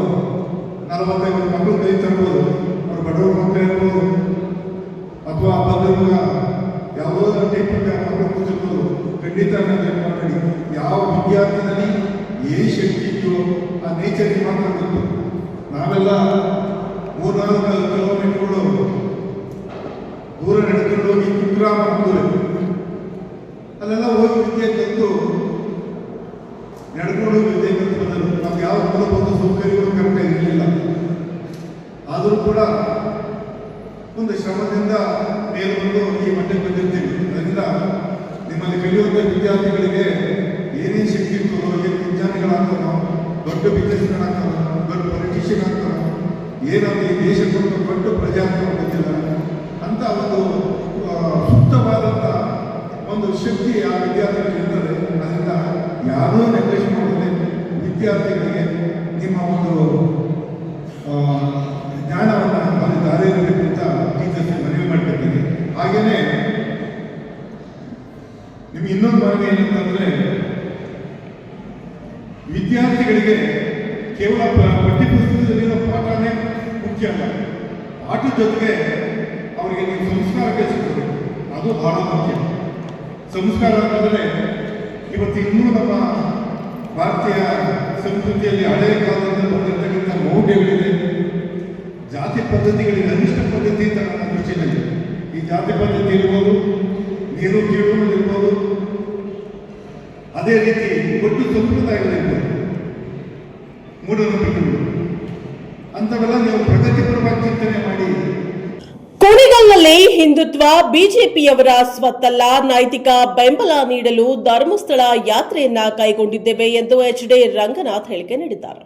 40-50 ಮಕ್ಕಳು ಕಲಿತಿರ್ಬೋದು, ಅವರು ಬಡವರ ಮಕ್ಕಳು ಇರ್ಬೋದು, ಅಥವಾ ಬದಲು ಯಾವುದೋ ಟೈಪಿಂಗ್ ಮಕ್ಕಳು ಕೂತಿರ್ಬೋದು. ಖಂಡಿತ ಮಾಡಿ, ಯಾವ ವಿದ್ಯಾರ್ಥಿನಲ್ಲಿ ಏನು ಶಕ್ತಿ ಇದೆಯೋ ಆ ನೇಚರ್ಗೆ ಮಾತ್ರ ಗೊತ್ತು. ನಾವೆಲ್ಲ 3-4 ಕಿಲೋಮೀಟರ್ಗಳು ದೂರ ನಡೆದುಕೊಂಡು ಹೋಗಿ ಕುಗ್ರಾಮ ಅಲ್ಲೆಲ್ಲ ಹೋಗಿ ವಿದ್ಯೆ ಕಲಿತು ನಡ್ಕೊಂಡು ವಿದ್ಯೆ ಕಲಿತು ಬಂದರು. ನಾವು ಯಾವ ಮೂಲಭೂತ ಸೌಕರ್ಯಗಳು ಕರೆಕ್ಟಾಗಿ ಇರಲಿಲ್ಲ. ಆದರೂ ಕೂಡ ಒಂದು ಶ್ರಮದಿಂದ ಮೇಲೆ ಬಂದು ಈ ಮಟ್ಟಕ್ಕೆ ಬಂದಿರ್ತೀವಿ. ಅದರಿಂದ ನಿಮ್ಮಲ್ಲಿ ಕಲಿಯುವಂಥ ವಿದ್ಯಾರ್ಥಿಗಳಿಗೆ ಏನೇನು ಶಕ್ತಿ ಇರ್ತದೋ, ಏನು ವಿಜ್ಞಾನಿಗಳಾಗ್ತಾರೋ, ದೊಡ್ಡ ಬಿಸ್ನೆಸ್ಗಳಾಗ್ತಾರೋ, ದೊಡ್ಡ ಪೊಲಿಟಿಷಿಯನ್ ಆಗ್ತಾರೋ, ಏನಾದರೂ ಈ ದೇಶಕ್ಕೊಂದು ದೊಡ್ಡ ಪ್ರಜಾಪ್ರಭುತ್ವ ಗೊತ್ತಿಲ್ಲ ಅಂತ ಒಂದು ಸೂಕ್ತವಾದಂಥ ಒಂದು ಶಕ್ತಿ ಆ ವಿದ್ಯಾರ್ಥಿಗಳಿಗೆ ಇರ್ತದೆ. ಅದರಿಂದ ಯಾರೂ ನೆಗ್ಲೆಕ್ಟ್ ಮಾಡದೆ ವಿದ್ಯಾರ್ಥಿಗಳಿಗೆ ನಿಮ್ಮ ಒಂದು ಇನ್ನೊಂದು ಭಾಗ ಏನಂತಂದರೆ ವಿದ್ಯಾರ್ಥಿಗಳಿಗೆ ಕೇವಲ ಪಠ್ಯಪುಸ್ತಕದಲ್ಲಿರೋ ಪಾಠನೇ ಮುಖ್ಯ ಅಲ್ಲ, ಪಾಠದ ಜೊತೆಗೆ ಅವರಿಗೆ ನೀವು ಸಂಸ್ಕಾರ ಕಲಿಸಬೇಕು, ಅದು ಬಹಳ ಮುಖ್ಯ. ಸಂಸ್ಕಾರ ಅಂತಂದರೆ ಇವತ್ತು ಇನ್ನೂ ನಮ್ಮ ಭಾರತೀಯ ಸಂಸ್ಕೃತಿಯಲ್ಲಿ ಹಳೆಯ ಕಾಲದಿಂದ ಬಂದಿರತಕ್ಕಂಥ ಮೌಢ್ಯಗಳಿದೆ, ಜಾತಿ ಪದ್ಧತಿಗಳಿಗೆ ಅನಿಷ್ಟ ಪದ್ಧತಿ ಅಂತ ನನ್ನ ದೃಷ್ಟಿಯಲ್ಲಿ. ಈ ಜಾತಿ ಪದ್ಧತಿ ಇರ್ಬೋದು, ನೀರು ಕೀಳುವುದಿರ್ಬೋದು, ಅದೇ ರೀತಿ ಒಟ್ಟು ಸಂಪ್ರದಾಯಗಳಿರ್ಬೋದು, ಮೂಢನಂಬಿಕೆಗಳು, ಅಂಥವೆಲ್ಲ ನೀವು ಪ್ರಗತಿಪರವಾಗಿ ಚಿಂತನೆ ಮಾಡಿ. ಕುಣಿಗಲ್ನಲ್ಲಿ ಹಿಂದುತ್ವ ಬಿಜೆಪಿಯವರ ಸ್ವತ್ತಲ್ಲ, ನೈತಿಕ ಬೆಂಬಲ ನೀಡಲು ಧರ್ಮಸ್ಥಳ ಯಾತ್ರೆಯನ್ನ ಕೈಗೊಂಡಿದ್ದೇವೆ ಎಂದು ಎಚ್.ಡಿ. ರಂಗನಾಥ್ ಹೇಳಿಕೆ ನೀಡಿದ್ದಾರೆ.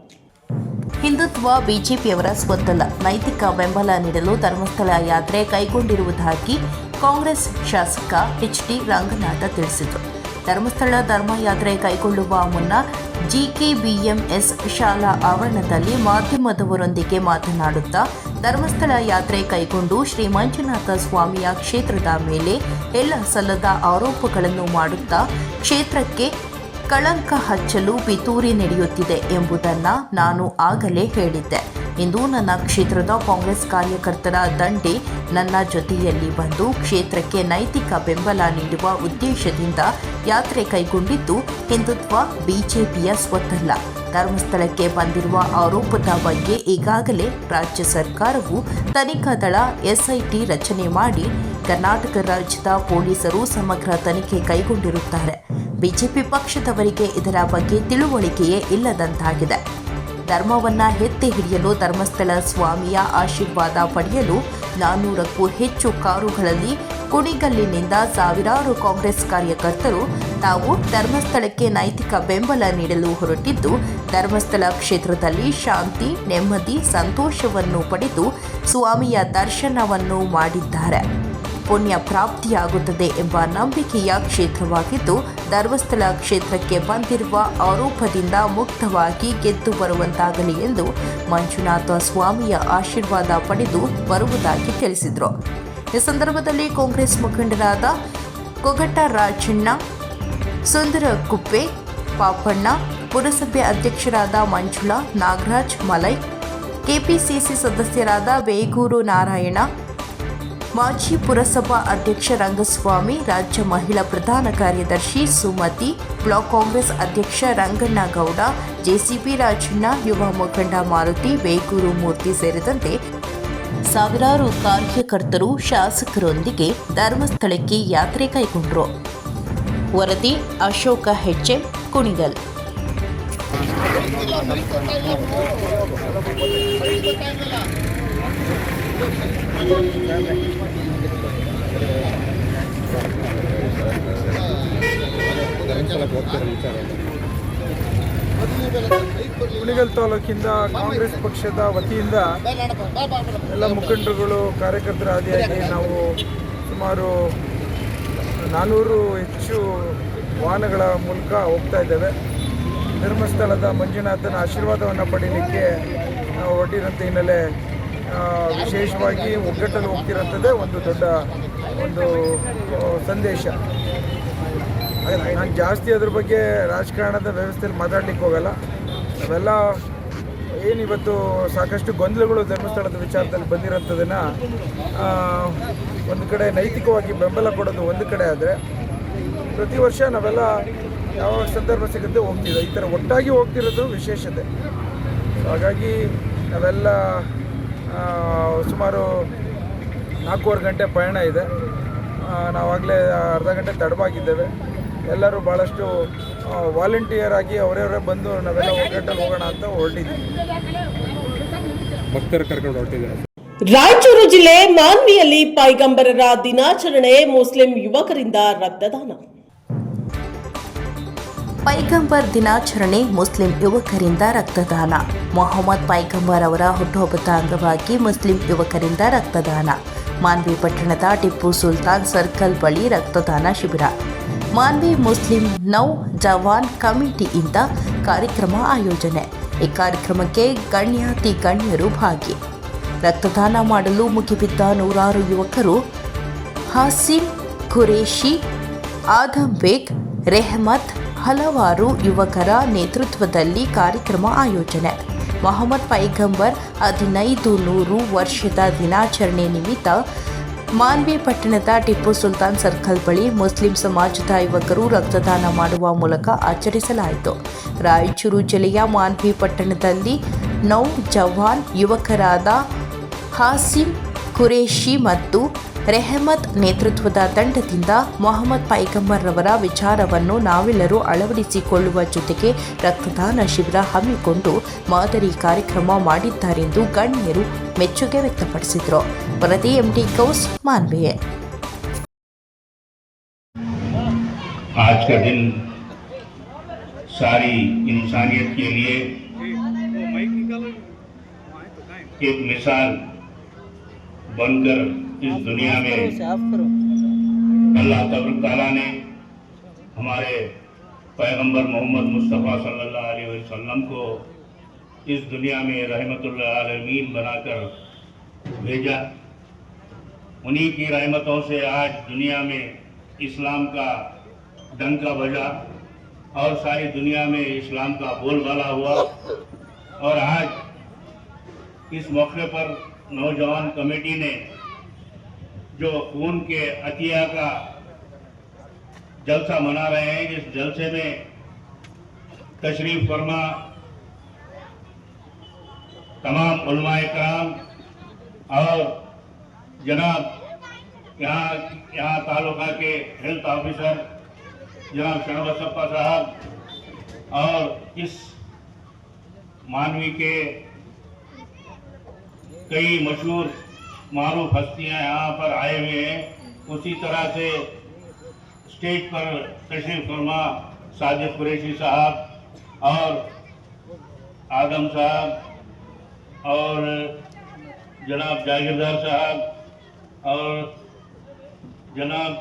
ಹಿಂದುತ್ವ ಬಿಜೆಪಿಯವರ ಸ್ವತ್ತಲ್ಲ, ನೈತಿಕ ಬೆಂಬಲ ನೀಡಲು ಧರ್ಮಸ್ಥಳ ಯಾತ್ರೆ ಕೈಗೊಂಡಿರುವುದಾಗಿ ಕಾಂಗ್ರೆಸ್ ಶಾಸಕ ಎಚ್.ಡಿ. ರಂಗನಾಥ ತಿಳಿಸಿದರು. ಧರ್ಮಸ್ಥಳ ಧರ್ಮಯಾತ್ರೆ ಕೈಗೊಳ್ಳುವ ಮುನ್ನ ಜಿಕೆಬಿಎಂಎಸ್ ಶಾಲಾ ಆವರಣದಲ್ಲಿ ಮಾಧ್ಯಮದವರೊಂದಿಗೆ ಮಾತನಾಡುತ್ತಾ ಧರ್ಮಸ್ಥಳ ಯಾತ್ರೆ ಕೈಗೊಂಡು ಶ್ರೀ ಮಂಜುನಾಥ ಸ್ವಾಮಿಯ ಕ್ಷೇತ್ರದ ಮೇಲೆ ಎಲ್ಲ ಸಲ್ಲದ ಆರೋಪಗಳನ್ನು ಮಾಡುತ್ತಾ ಕ್ಷೇತ್ರಕ್ಕೆ ಕಳಂಕ ಹಚ್ಚಲು ಪಿತೂರಿ ನಡೆಯುತ್ತಿದೆ ಎಂಬುದನ್ನು ನಾನು ಆಗಲೇ ಹೇಳಿದ್ದೆ. ಇಂದು ನನ್ನ ಕ್ಷೇತ್ರದ ಕಾಂಗ್ರೆಸ್ ಕಾರ್ಯಕರ್ತರ ದಂಡೆ ನನ್ನ ಜೊತೆಯಲ್ಲಿ ಬಂದು ಕ್ಷೇತ್ರಕ್ಕೆ ನೈತಿಕ ಬೆಂಬಲ ನೀಡುವ ಉದ್ದೇಶದಿಂದ ಯಾತ್ರೆ ಕೈಗೊಂಡಿದ್ದು ಹಿಂದುತ್ವ ಬಿಜೆಪಿಯ ಸ್ವತ್ತಲ್ಲ. ಧರ್ಮಸ್ಥಳಕ್ಕೆ ಬಂದಿರುವ ಆರೋಪದ ಬಗ್ಗೆ ಈಗಾಗಲೇ ರಾಜ್ಯ ಸರ್ಕಾರವು ತನಿಖಾ ದಳ ಎಸ್ಐಟಿ ರಚನೆ ಮಾಡಿ ಕರ್ನಾಟಕ ರಾಜ್ಯದ ಪೊಲೀಸರು ಸಮಗ್ರ ತನಿಖೆ ಕೈಗೊಂಡಿರುತ್ತಾರೆ. ಬಿಜೆಪಿ ಪಕ್ಷದವರಿಗೆ ಇದರ ಬಗ್ಗೆ ತಿಳುವಳಿಕೆಯೇ ಇಲ್ಲದಂತಾಗಿದೆ. ಧರ್ಮವನ್ನ ಎತ್ತಿ ಹಿಡಿಯಲು ಧರ್ಮಸ್ಥಳ ಸ್ವಾಮಿಯ ಆಶೀರ್ವಾದ ಪಡೆಯಲು 400ಕ್ಕೂ ಹೆಚ್ಚು ಕಾರುಗಳಲ್ಲಿ ಕುಣಿಗಲ್ಲಿನಿಂದ ಸಾವಿರಾರು ಕಾಂಗ್ರೆಸ್ ಕಾರ್ಯಕರ್ತರು ತಾವು ಧರ್ಮಸ್ಥಳಕ್ಕೆ ನೈತಿಕ ಬೆಂಬಲ ನೀಡಲು ಹೊರಟಿದ್ದು, ಧರ್ಮಸ್ಥಳ ಕ್ಷೇತ್ರದಲ್ಲಿ ಶಾಂತಿ, ನೆಮ್ಮದಿ, ಸಂತೋಷವನ್ನು ಪಡೆದು ಸ್ವಾಮಿಯ ದರ್ಶನವನ್ನು ಮಾಡಿದ್ದಾರೆ. ಪುಣ್ಯ ಪ್ರಾಪ್ತಿಯಾಗುತ್ತದೆ ಎಂಬ ನಂಬಿಕೆಯ ಕ್ಷೇತ್ರವಾಗಿದ್ದು, ಧರ್ಮಸ್ಥಳ ಕ್ಷೇತ್ರಕ್ಕೆ ಬಂದಿರುವ ಆರೋಪದಿಂದ ಮುಕ್ತವಾಗಿ ಗೆದ್ದು ಬರುವಂತಾಗಲಿ ಎಂದು ಮಂಜುನಾಥ ಸ್ವಾಮಿಯ ಆಶೀರ್ವಾದ ಪಡೆದು ಬರುವುದಾಗಿ ತಿಳಿಸಿದರು. ಈ ಸಂದರ್ಭದಲ್ಲಿ ಕಾಂಗ್ರೆಸ್ ಮುಖಂಡರಾದ ಕೊಗಟ ರಾಜಣ್ಣ, ಸುಂದರ ಕುಪ್ಪೆ, ಪಾಪಣ್ಣ, ಪುರಸಭೆ ಅಧ್ಯಕ್ಷರಾದ ಮಂಜುಳಾ, ನಾಗರಾಜ್ ಮಲೈ, ಕೆಪಿಸಿಸಿ ಸದಸ್ಯರಾದ ಬೇಗೂರು ನಾರಾಯಣ, ಮಾಜಿ ಪುರಸಭಾ ಅಧ್ಯಕ್ಷ ರಂಗಸ್ವಾಮಿ, ರಾಜ್ಯ ಮಹಿಳಾ ಪ್ರಧಾನ ಕಾರ್ಯದರ್ಶಿ ಸುಮತಿ, ಬ್ಲಾಕ್ ಕಾಂಗ್ರೆಸ್ ಅಧ್ಯಕ್ಷ ರಂಗಣ್ಣಗೌಡ, ಜೆಸಿಪಿ ರಾಜಣ್ಣ, ಯುವ ಮುಖಂಡ ಮಾರುತಿ, ಬೇಗೂರು ಮೂರ್ತಿ ಸೇರಿದಂತೆ ಸಾವಿರಾರು ಕಾರ್ಯಕರ್ತರು ಶಾಸಕರೊಂದಿಗೆ ಧರ್ಮಸ್ಥಳಕ್ಕೆ ಯಾತ್ರೆ ಕೈಗೊಂಡರು. ವರದಿ ಅಶೋಕ ಹೆಚ್ಎಂ, ಕುಣಿಗಲ್. ಕುಣಿಗಲ್ ತಾಲೂಕಿಂದ ಕಾಂಗ್ರೆಸ್ ಪಕ್ಷದ ವತಿಯಿಂದ ಎಲ್ಲ ಮುಖಂಡರುಗಳು, ಕಾರ್ಯಕರ್ತರ ಆದಿಯಾಗಿ ನಾವು ಸುಮಾರು 400 ಹೆಚ್ಚು ವಾಹನಗಳ ಮೂಲಕ ಹೋಗ್ತಾ ಇದ್ದೇವೆ. ಧರ್ಮಸ್ಥಳದ ಮಂಜುನಾಥನ ಆಶೀರ್ವಾದವನ್ನು ಪಡೀಲಿಕ್ಕೆ ನಾವು ಹೊರಟಿರೋಂಥ ಹಿನ್ನೆಲೆ ವಿಶೇಷವಾಗಿ ಒಗ್ಗಟ್ಟಲ್ಲಿ ಹೋಗ್ತಿರೋಂಥದ್ದೇ ಒಂದು ದೊಡ್ಡ ಸಂದೇಶ. ನಾನು ಜಾಸ್ತಿ ಅದ್ರ ಬಗ್ಗೆ ರಾಜಕಾರಣದ ವ್ಯವಸ್ಥೆಯಲ್ಲಿ ಮಾತಾಡ್ಲಿಕ್ಕೆ ಹೋಗಲ್ಲ. ಅವೆಲ್ಲ ಏನಿವತ್ತು ಸಾಕಷ್ಟು ಗೊಂದಲಗಳು ಧರ್ಮಸ್ಥಳದ ವಿಚಾರದಲ್ಲಿ ಬಂದಿರೋಂಥದ್ದನ್ನು ಒಂದು ಕಡೆ ನೈತಿಕವಾಗಿ ಬೆಂಬಲ ಕೊಡೋದು ಒಂದು ಕಡೆ ಆದರೆ, ಪ್ರತಿ ವರ್ಷ ನಾವೆಲ್ಲ ಯಾವ ಸಂದರ್ಭ ಸಿಗುತ್ತೆ ಹೋಗ್ತಿದ್ದೆ. ಈ ಥರ ಒಟ್ಟಾಗಿ ಹೋಗ್ತಿರೋದು ವಿಶೇಷತೆ. ಹಾಗಾಗಿ ನಾವೆಲ್ಲ ಸುಮಾರು 4.25 ಗಂಟೆ ಪಯಣ ಇದೆ. ನಾವಾಗಲೇ ಅರ್ಧ ಗಂಟೆ ತಡವಾಗಿದ್ದೇವೆ. ಎಲ್ಲರೂ ಭಾಳಷ್ಟು ವಾಲಂಟಿಯರ್ ಆಗಿ ಅವರವರೇ ಬಂದು ನಾವೆಲ್ಲ ಒಗ್ಗಟ್ಟಲ್ಲಿ ಹೋಗೋಣ ಅಂತ ಹೊರಟಿದ್ದೀವಿ. ಭಕ್ತರ ಕರ್ಕೊಂಡು ಹೊರಟಿದ್ದಾರೆ. ರಾಯಚೂರು ಜಿಲ್ಲೆ ಮಾನ್ವಿಯಲ್ಲಿ ಪೈಗಂಬರರ ದಿನಾಚರಣೆ, ಮುಸ್ಲಿಂ ಯುವಕರಿಂದ ರಕ್ತದಾನ. ಪೈಗಂಬರ್ ದಿನಾಚರಣೆ, ಮುಸ್ಲಿಂ ಯುವಕರಿಂದ ರಕ್ತದಾನ. ಮೊಹಮ್ಮದ್ ಪೈಗಂಬರ್ ಅವರ ಹುಟ್ಟುಹಬ್ಬದ ಅಂಗವಾಗಿ ಮುಸ್ಲಿಂ ಯುವಕರಿಂದ ರಕ್ತದಾನ. ಮಾನ್ವಿ ಪಟ್ಟಣದ ಟಿಪ್ಪು ಸುಲ್ತಾನ್ ಸರ್ಕಲ್ ಬಳಿ ರಕ್ತದಾನ ಶಿಬಿರ. ಮಾನ್ವಿ ಮುಸ್ಲಿಂ ನೌ ಜವಾನ್ ಕಮಿಟಿಯಿಂದ ಕಾರ್ಯಕ್ರಮ ಆಯೋಜನೆ. ಈ ಕಾರ್ಯಕ್ರಮಕ್ಕೆ ಗಣ್ಯಾತಿ ಗಣ್ಯರು ಭಾಗಿ. ರಕ್ತದಾನ ಮಾಡಲು ಮುಗಿಬಿದ್ದ 100 ಯುವಕರು. ಹಾಸಿಂ ಖುರೇಶಿ, ಆದಮ್ ಬೇಗ್, ರೆಹಮತ್ ಹಲವಾರು ಯುವಕರ ನೇತೃತ್ವದಲ್ಲಿ ಕಾರ್ಯಕ್ರಮ ಆಯೋಜನೆ. ಮೊಹಮ್ಮದ್ ಪೈಗಂಬರ್ 1500 ವರ್ಷದ ದಿನಾಚರಣೆ ನಿಮಿತ್ತ ಮಾನ್ವಿ ಪಟ್ಟಣದ ಟಿಪ್ಪು ಸುಲ್ತಾನ್ ಸರ್ಕಲ್ ಬಳಿ ಮುಸ್ಲಿಂ ಸಮಾಜದ ಯುವಕರು ರಕ್ತದಾನ ಮಾಡುವ ಮೂಲಕ ಆಚರಿಸಲಾಯಿತು. ರಾಯಚೂರು ಜಿಲ್ಲೆಯ ಮಾನ್ವಿ ಪಟ್ಟಣದಲ್ಲಿ ನೌಜವಾನ್ ಯುವಕರಾದ ಹಾಸಿಂ ಕುರೇಶಿ ಮತ್ತು ರೆಹಮತ್ ನೇತೃತ್ವದ ತಂಡದಿಂದ ಮೊಹಮ್ಮದ್ ಪೈಗಂಬರ್ ರವರ ವಿಚಾರವನ್ನು ನಾವೆಲ್ಲರೂ ಅಳವಡಿಸಿಕೊಳ್ಳುವ ಜೊತೆಗೆ ರಕ್ತದಾನ ಶಿಬಿರ ಹಮ್ಮಿಕೊಂಡು ಮಾದರಿ ಕಾರ್ಯಕ್ರಮ ಮಾಡಿದ್ದಾರೆಂದು ಗಣ್ಯರು ಮೆಚ್ಚುಗೆ ವ್ಯಕ್ತಪಡಿಸಿದರು. ವರದಿ MT ಕೌಸ್, ಮಾನ್ವಿ. आज का दिन सारी इंसानियत के लिए एक मिसाल बनकर इस दुनिया में अल्लाह तबारक तआला ने हमारे पैगंबर मोहम्मद मुस्तफ़ा सल्लल्लाहु अलैहि वसल्लम को इस दुनिया में रहमतुल आलमीन बनाकर भेजा। उन्हीं की रहमतों से आज दुनिया में इस्लाम का डंका बजा और सारी दुनिया में इस्लाम का बोलबाला हुआ। और आज इस मौके पर नौजवान कमेटी ने जो खून के अतिया का जलसा मना रहे हैं, जिस जलसे में तशरीफ फरमा तमाम उलमाए कराम और जनाब यहाँ तालुका के हेल्थ ऑफिसर जनाब शहबसप्पा साहब और इस मानवी के कई मशहूर मारूफ हस्तियां यहाँ पर आए हुए हैं। उसी तरह से स्टेज पर तशरीफ फरमा साजिद कुरैशी साहब और आदम साहब और जनाब जागीरदार साहब और जनाब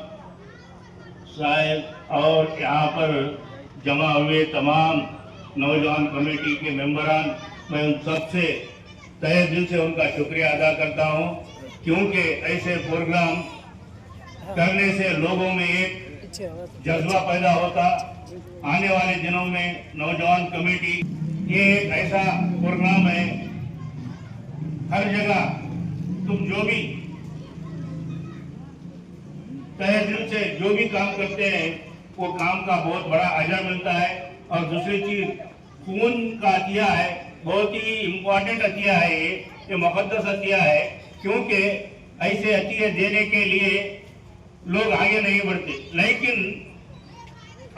साहिब और यहाँ पर जमा हुए तमाम नौजवान कमेटी के मेंबरान, मैं उन सबसे तहे दिल से उनका शुक्रिया अदा करता हूँ, क्योंकि ऐसे प्रोग्राम करने से लोगों में एक जज्बा पैदा होता। आने वाले दिनों में नौजवान कमेटी ये एक ऐसा प्रोग्राम है, हर जगह तुम जो भी तहे दिल से जो भी काम करते हैं वो काम का बहुत बड़ा अजर मिलता है। और दूसरी चीज खून का अतिया है, बहुत ही इम्पोर्टेंट अतिया है, ये मुकद्दस अतिया है, क्योंकि ऐसे अतिया देने के लिए लोग आगे नहीं बढ़ते। लेकिन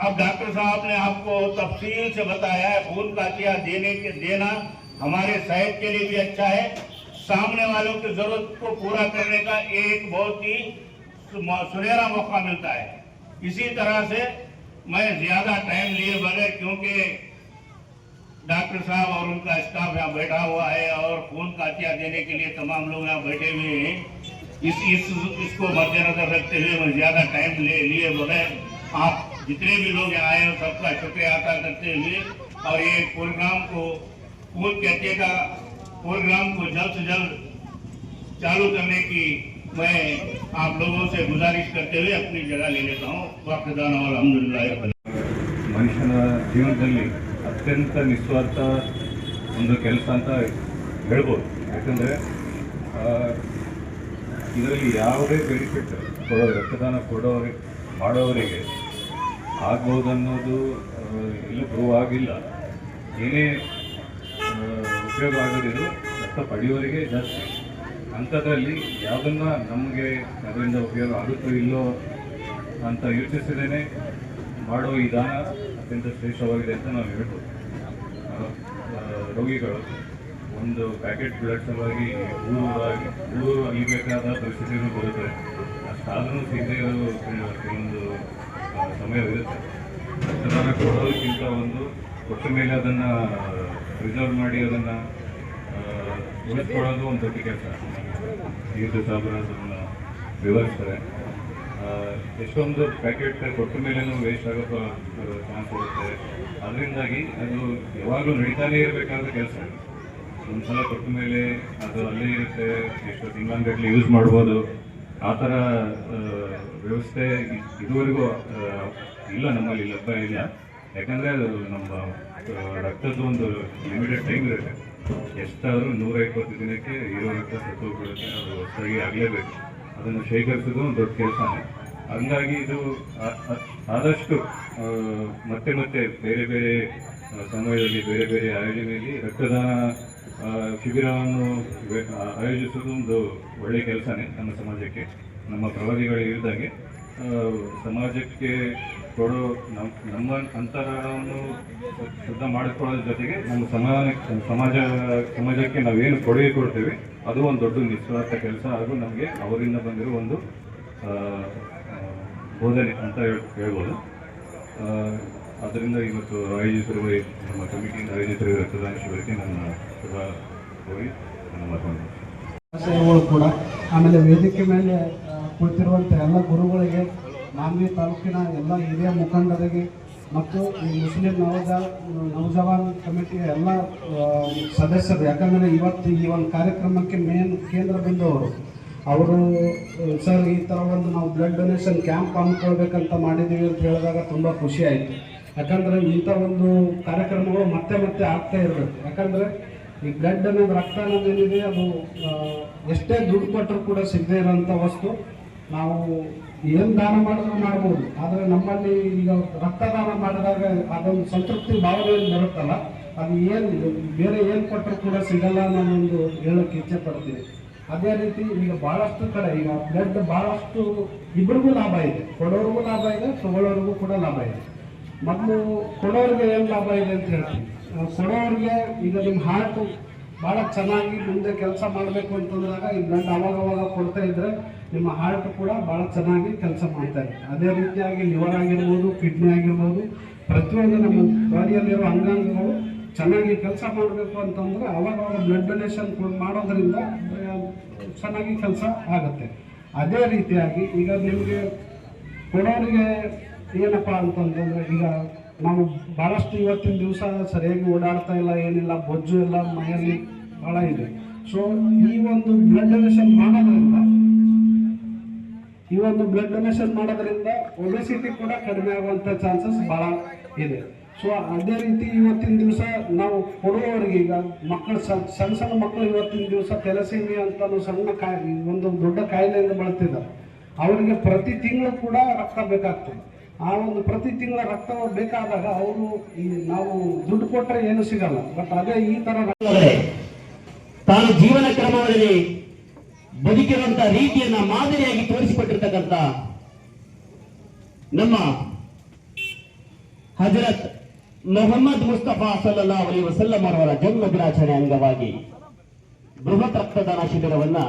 अब डॉक्टर साहब ने आपको तफसील से बताया है, खून का अतिया देना हमारे सेहत के लिए भी अच्छा है, सामने वालों की जरूरत को पूरा करने का एक बहुत ही सुनहरा मौका मिलता है। इसी तरह से मैं ज्यादा टाइम लिए बगैर, क्योंकि डॉक्टर साहब और उनका स्टाफ यहाँ बैठा हुआ है और खून का अतिया देने के लिए तमाम लोग यहाँ बैठे हुए हैं, इसको मद्देनजर रखते हुए मैं ज्यादा टाइम लिए बगैर आप जितने भी लोग यहाँ आए हैं सबका शुक्रिया अदा करते हुए और ये प्रोग्राम को खून के अतिया का प्रोग्राम को जल्द से जल्द चालू करने की मैं आप लोगों से गुजारिश करते हुए अपनी जगह ले लेता हूँ। वाक़िदान और अल्हम्दुलिल्लाह। ಮನುಷ್ಯನ ಜೀವನದಲ್ಲಿ ಅತ್ಯಂತ ನಿಸ್ವಾರ್ಥ ಒಂದು ಕೆಲಸ ಅಂತ ಹೇಳ್ಬೋದು. ಯಾಕಂದರೆ ಇದರಲ್ಲಿ ಯಾವುದೇ ಬೆನಿಫಿಟ್ ರಕ್ತದಾನ ಮಾಡೋವರಿಗೆ ಆಗ್ಬೋದನ್ನೋದು ಎಲ್ಲೂ ಪ್ರೂವ್ ಆಗಿಲ್ಲ. ಏನೇ ಉಪಯೋಗ ಆಗೋದಿದ್ರು ರಕ್ತ ಪಡೆಯುವವರಿಗೆ ಜಾಸ್ತಿ. ಅಂಥದ್ರಲ್ಲಿ ಯಾವುದನ್ನು ನಮಗೆ ಅದರಿಂದ ಉಪಯೋಗ ಆಗುತ್ತೋ ಇಲ್ಲೋ ಅಂತ ಯೋಚಿಸಿದೇನೆ ಮಾಡೋ ವಿಧಾನ ಅತ್ಯಂತ ಶ್ರೇಷ್ಠವಾಗಿದೆ ಅಂತ ನಾವು ಹೇಳ್ಬೋದು. ರೋಗಿಗಳು ಒಂದು ಪ್ಯಾಕೆಟ್ ಬ್ಲಡ್ ಸಲುವಾಗಿ ಊರು ಅಲಿಬೇಕಾದ ಪರಿಸ್ಥಿತಿಗಳು ಬರುತ್ತೆ. ಅಷ್ಟಾದ್ರೂ ಸಿಗದೇ ಇರೋ ಕೆಲವೊಂದು ಸಮಯವಿರುತ್ತೆ. ರಕ್ತದಾನ ಕೊಡೋದಕ್ಕಿಂತ ಒಂದು ಕೊಟ್ಟ ಮೇಲೆ ಅದನ್ನು ಪ್ರಿಸರ್ವ್ ಮಾಡಿ ಅದನ್ನು ಉಳಿಸ್ಕೊಳ್ಳೋದು ಒಂದು ದೊಡ್ಡ ಕೆಲಸ. ತೀರ್ಥ ಸಾಬರ ಅದನ್ನು ವಿವರಿಸ್ತಾರೆ. ಎಷ್ಟೊಂದು ಪ್ಯಾಕೆಟ್ ಕೊಟ್ಟ ಮೇಲೇನೂ ವೇಸ್ಟ್ ಆಗೋ ಚಾನ್ಸ್ ಇರುತ್ತೆ. ಅದರಿಂದಾಗಿ ಅದು ಯಾವಾಗಲೂ ನಡೀತಾನೇ ಇರಬೇಕಾದ ಕೆಲಸ. ಒಂದು ಸಲ ಕೊಟ್ಟ ಮೇಲೆ ಅದು ಅಲ್ಲೇ ಇರುತ್ತೆ, ಎಷ್ಟು ತಿಂಗಳಂಗಟ್ಟಲೆ ಯೂಸ್ ಮಾಡ್ಬೋದು. ಆ ಥರ ವ್ಯವಸ್ಥೆ ಇದುವರೆಗೂ ಇಲ್ಲ, ನಮ್ಮಲ್ಲಿ ಲಭ್ಯ ಇಲ್ಲ. ಯಾಕಂದರೆ ಅದು ನಮ್ಮ ರಕ್ತದ್ದು ಒಂದು ಲಿಮಿಟೆಡ್ ಟೈಮ್ ಇರುತ್ತೆ. ಎಷ್ಟಾದರೂ 120 ದಿನಕ್ಕೆ ಇರೋ ರಕ್ತ ಸತ್ತೋಗ್ಬಿಡುತ್ತೆ. ಅದು ಹೊಸದಾಗಿ ಆಗಲೇಬೇಕು. ಅದನ್ನು ಶೇಖರಿಸೋದು ಒಂದು ದೊಡ್ಡ ಕೆಲಸನೇ. ಹಂಗಾಗಿ ಇದು ಆದಷ್ಟು ಮತ್ತೆ ಮತ್ತೆ ಬೇರೆ ಬೇರೆ ಸಮಯದಲ್ಲಿ ಬೇರೆ ಬೇರೆ ಆಯೋಜನೆಯಲ್ಲಿ ರಕ್ತದಾನ ಶಿಬಿರವನ್ನು ಆಯೋಜಿಸೋದು ಒಂದು ಒಳ್ಳೆಯ ಕೆಲಸನೇ ನಮ್ಮ ಸಮಾಜಕ್ಕೆ. ನಮ್ಮ ಪ್ರವಾದಿಗಳು ಇದ್ದಂಗೆ ಸಮಾಜಕ್ಕೆ ಕೊಡೋ ನಮ್ಮ ಅಂತರವನ್ನು ಶುದ್ಧ ಮಾಡಿಕೊಳ್ಳೋದ್ರ ಜೊತೆಗೆ ನಮ್ಮ ಸಮಾಜಕ್ಕೆ ನಾವೇನು ಕೊಡುಗೆ ಕೊಡ್ತೇವೆ ಅದು ಒಂದು ದೊಡ್ಡ ನಿಸ್ವಾರ್ಥ ಕೆಲಸ. ಹಾಗೂ ನಮಗೆ ಅವರಿಂದ ಬಂದಿರೋ ಒಂದು ಬೋಧನೆ ಅಂತ ಹೇಳ್ಬೋದು. ಆದ್ದರಿಂದ ಇವತ್ತು ಆಯೋಜಿಸಿರುವ ನಮ್ಮ ಕಮಿಟಿಯಿಂದ ಆಯೋಜಿಸಿರುವ ರಕ್ತದಾನ ಶಿಬಿರಕ್ಕೆ ನನ್ನ ಶುಭ ಕೋರಿ ನನ್ನ ಮಾತನ್ನು ಸೇವೆಗಳು ಕೂಡ, ಆಮೇಲೆ ವೇದಿಕೆ ಮೇಲೆ ಕುಳಿತಿರುವಂಥ ಎಲ್ಲ ಗುರುಗಳಿಗೆ, ಮಾನ್ವಿ ತಾಲೂಕಿನ ಎಲ್ಲ ಹಿರಿಯ ಮುಖಂಡರಿಗೆ ಮತ್ತು ಈ ಮುಸ್ಲಿಂ ನವಜವಾನ್ ಕಮಿಟಿಯ ಎಲ್ಲ ಸದಸ್ಯರು, ಯಾಕಂದರೆ ಇವತ್ತು ಈ ಒಂದು ಕಾರ್ಯಕ್ರಮಕ್ಕೆ ಮೇನ್ ಕೇಂದ್ರ ಬಿಂದುವರು ಅವರು. ಸರ್, ಈ ಥರ ಒಂದು ನಾವು ಬ್ಲಡ್ ಡೊನೇಷನ್ ಕ್ಯಾಂಪ್ ಹಮ್ಮಿಕೊಳ್ಬೇಕಂತ ಮಾಡಿದ್ದೀವಿ ಅಂತ ಹೇಳಿದಾಗ ತುಂಬ ಖುಷಿ ಆಯಿತು. ಯಾಕಂದರೆ ಇಂಥ ಒಂದು ಕಾರ್ಯಕ್ರಮಗಳು ಮತ್ತೆ ಮತ್ತೆ ಆಗ್ತಾ ಇರಬೇಕು. ಯಾಕಂದರೆ ಈ ಬ್ಲಡ್ ಅನ್ನೋದು, ರಕ್ತ ಅನ್ನೋದೇನಿದೆ, ಅದು ಎಷ್ಟೇ ದುಡ್ಡು ಕೊಟ್ಟರು ಕೂಡ ಸಿಗದೇ ಇರೋಂಥ ವಸ್ತು. ನಾವು ಏನು ದಾನ ಮಾಡಿದ್ರು ಮಾಡ್ಬೋದು, ಆದರೆ ನಮ್ಮಲ್ಲಿ ಈಗ ರಕ್ತದಾನ ಮಾಡಿದಾಗ ಅದೊಂದು ಸಂತೃಪ್ತಿ ಭಾವನೆ ಬರುತ್ತಲ್ಲ, ಅದು ಏನು ಬೇರೆ ಏನು ಕೊಟ್ಟರು ಕೂಡ ಸಿಗಲ್ಲ ಅನ್ನೋದೊಂದು ಹೇಳೋಕ್ಕೆ ಇಚ್ಛೆ ಪಡ್ತೀನಿ. ಅದೇ ರೀತಿ ಈಗ ಭಾಳಷ್ಟು ಕಡೆ ಈಗ ಬ್ಲಡ್ ಭಾಳಷ್ಟು ಇಬ್ಬರಿಗೂ ಲಾಭ ಇದೆ, ಕೊಡೋರಿಗೂ ಲಾಭ ಇದೆ, ತಗೊಳ್ಳೋರಿಗೂ ಕೂಡ ಲಾಭ ಇದೆ. ಮೊದಲು ಕೊಡೋರಿಗೆ ಏನು ಲಾಭ ಇದೆ ಅಂತ ಹೇಳ್ತೀನಿ. ಕೊಡೋರಿಗೆ ಈಗ ನಿಮ್ಮ ಹಾರ್ಟು ಭಾಳ ಚೆನ್ನಾಗಿ ಮುಂದೆ ಕೆಲಸ ಮಾಡಬೇಕು ಅಂತಂದಾಗ ಈ ಬ್ಲಡ್ ಅವಾಗವಾಗ ಕೊಡ್ತಾ ಇದ್ದರೆ ನಿಮ್ಮ ಹಾರ್ಟ್ ಕೂಡ ಭಾಳ ಚೆನ್ನಾಗಿ ಕೆಲಸ ಮಾಡ್ತಾ ಇದೆ. ಅದೇ ರೀತಿಯಾಗಿ ಲಿವರ್ ಆಗಿರ್ಬೋದು, ಕಿಡ್ನಿ ಆಗಿರ್ಬೋದು, ಪ್ರತಿಯೊಂದು ನಮ್ಮ ಬಾಡಿಯಲ್ಲಿರೋ ಅಂಗಾಂಗಗಳು ಚೆನ್ನಾಗಿ ಕೆಲಸ ಮಾಡಬೇಕು ಅಂತಂದರೆ ಅವಾಗವಾಗ ಬ್ಲಡ್ ಡೊನೇಷನ್ ಮಾಡೋದ್ರಿಂದ ಚೆನ್ನಾಗಿ ಕೆಲಸ ಆಗುತ್ತೆ. ಅದೇ ರೀತಿಯಾಗಿ ಈಗ ನಿಮಗೆ ಕೊಡೋರಿಗೆ ಏನಪ್ಪ ಅಂತಂತಂದರೆ, ಈಗ ನಾವು ಭಾಳಷ್ಟು ಇವತ್ತಿನ ದಿವಸ ಸರಿಯಾಗಿ ಓಡಾಡ್ತಾ ಇಲ್ಲ, ಏನಿಲ್ಲ, ಬೊಜ್ಜು ಎಲ್ಲ ಮೈಯಲ್ಲಿ ಭಾಳ ಇದೆ. ಸೊ ಈ ಒಂದು ಬ್ಲಡ್ ಡೊನೇಷನ್ ಮಾಡೋದ್ರಿಂದ ಒಬೆಸಿಟಿ ಕೂಡ ಕಡಿಮೆ ಆಗುವಂಥ ಚಾನ್ಸಸ್ ಭಾಳ ಇದೆ. ಸೊ ಅದೇ ರೀತಿ ಇವತ್ತಿನ ದಿವಸ ನಾವು ಕೊಡುವವರಿಗೆ, ಈಗ ಮಕ್ಕಳು ಸಣ್ಣ ಸಣ್ಣ ಮಕ್ಕಳು ಇವತ್ತಿನ ದಿವಸ ಥೆಲಸೀಮಿಯಾ ಅಂತ ಸಣ್ಣ ಒಂದು ದೊಡ್ಡ ಕಾಯಿಲೆಯಿಂದ ಬಳಲ್ತಿದ್ದಾರೆ. ಅವರಿಗೆ ಪ್ರತಿ ತಿಂಗಳು ಕೂಡ ರಕ್ತ ಬೇಕಾಗ್ತದೆ. ಆ ಒಂದು ಪ್ರತಿ ತಿಂಗಳ ರಕ್ತ ಬೇಕಾದಾಗ ಅವರು ನಾವು ದುಡ್ಡು ಕೊಟ್ಟರೆ ಏನು ಸಿಗಲ್ಲ. ಬಟ್ ಅದೇ ಈ ಥರ ತಾನು ಜೀವನ ಕ್ರಮದಲ್ಲಿ ಬದುಕಿರುವಂತಹ ರೀತಿಯನ್ನ ಮಾದರಿಯಾಗಿ ತೋರಿಸಿಕೊಟ್ಟಿರ್ತಕ್ಕಂಥ ನಮ್ಮ ಹಜರತ್ ಮೊಹಮ್ಮದ್ ಮುಸ್ತಫಾ ಸಲ್ಲಲ್ಲಾಹು ಅಲೈಹಿ ವಸಲ್ಲಂ ಅವರ ಜನ್ಮ ದಿನಾಚರಣೆ ಅಂಗವಾಗಿ ಬೃಹತ್ ರಕ್ತದಾನ ಶಿಬಿರವನ್ನ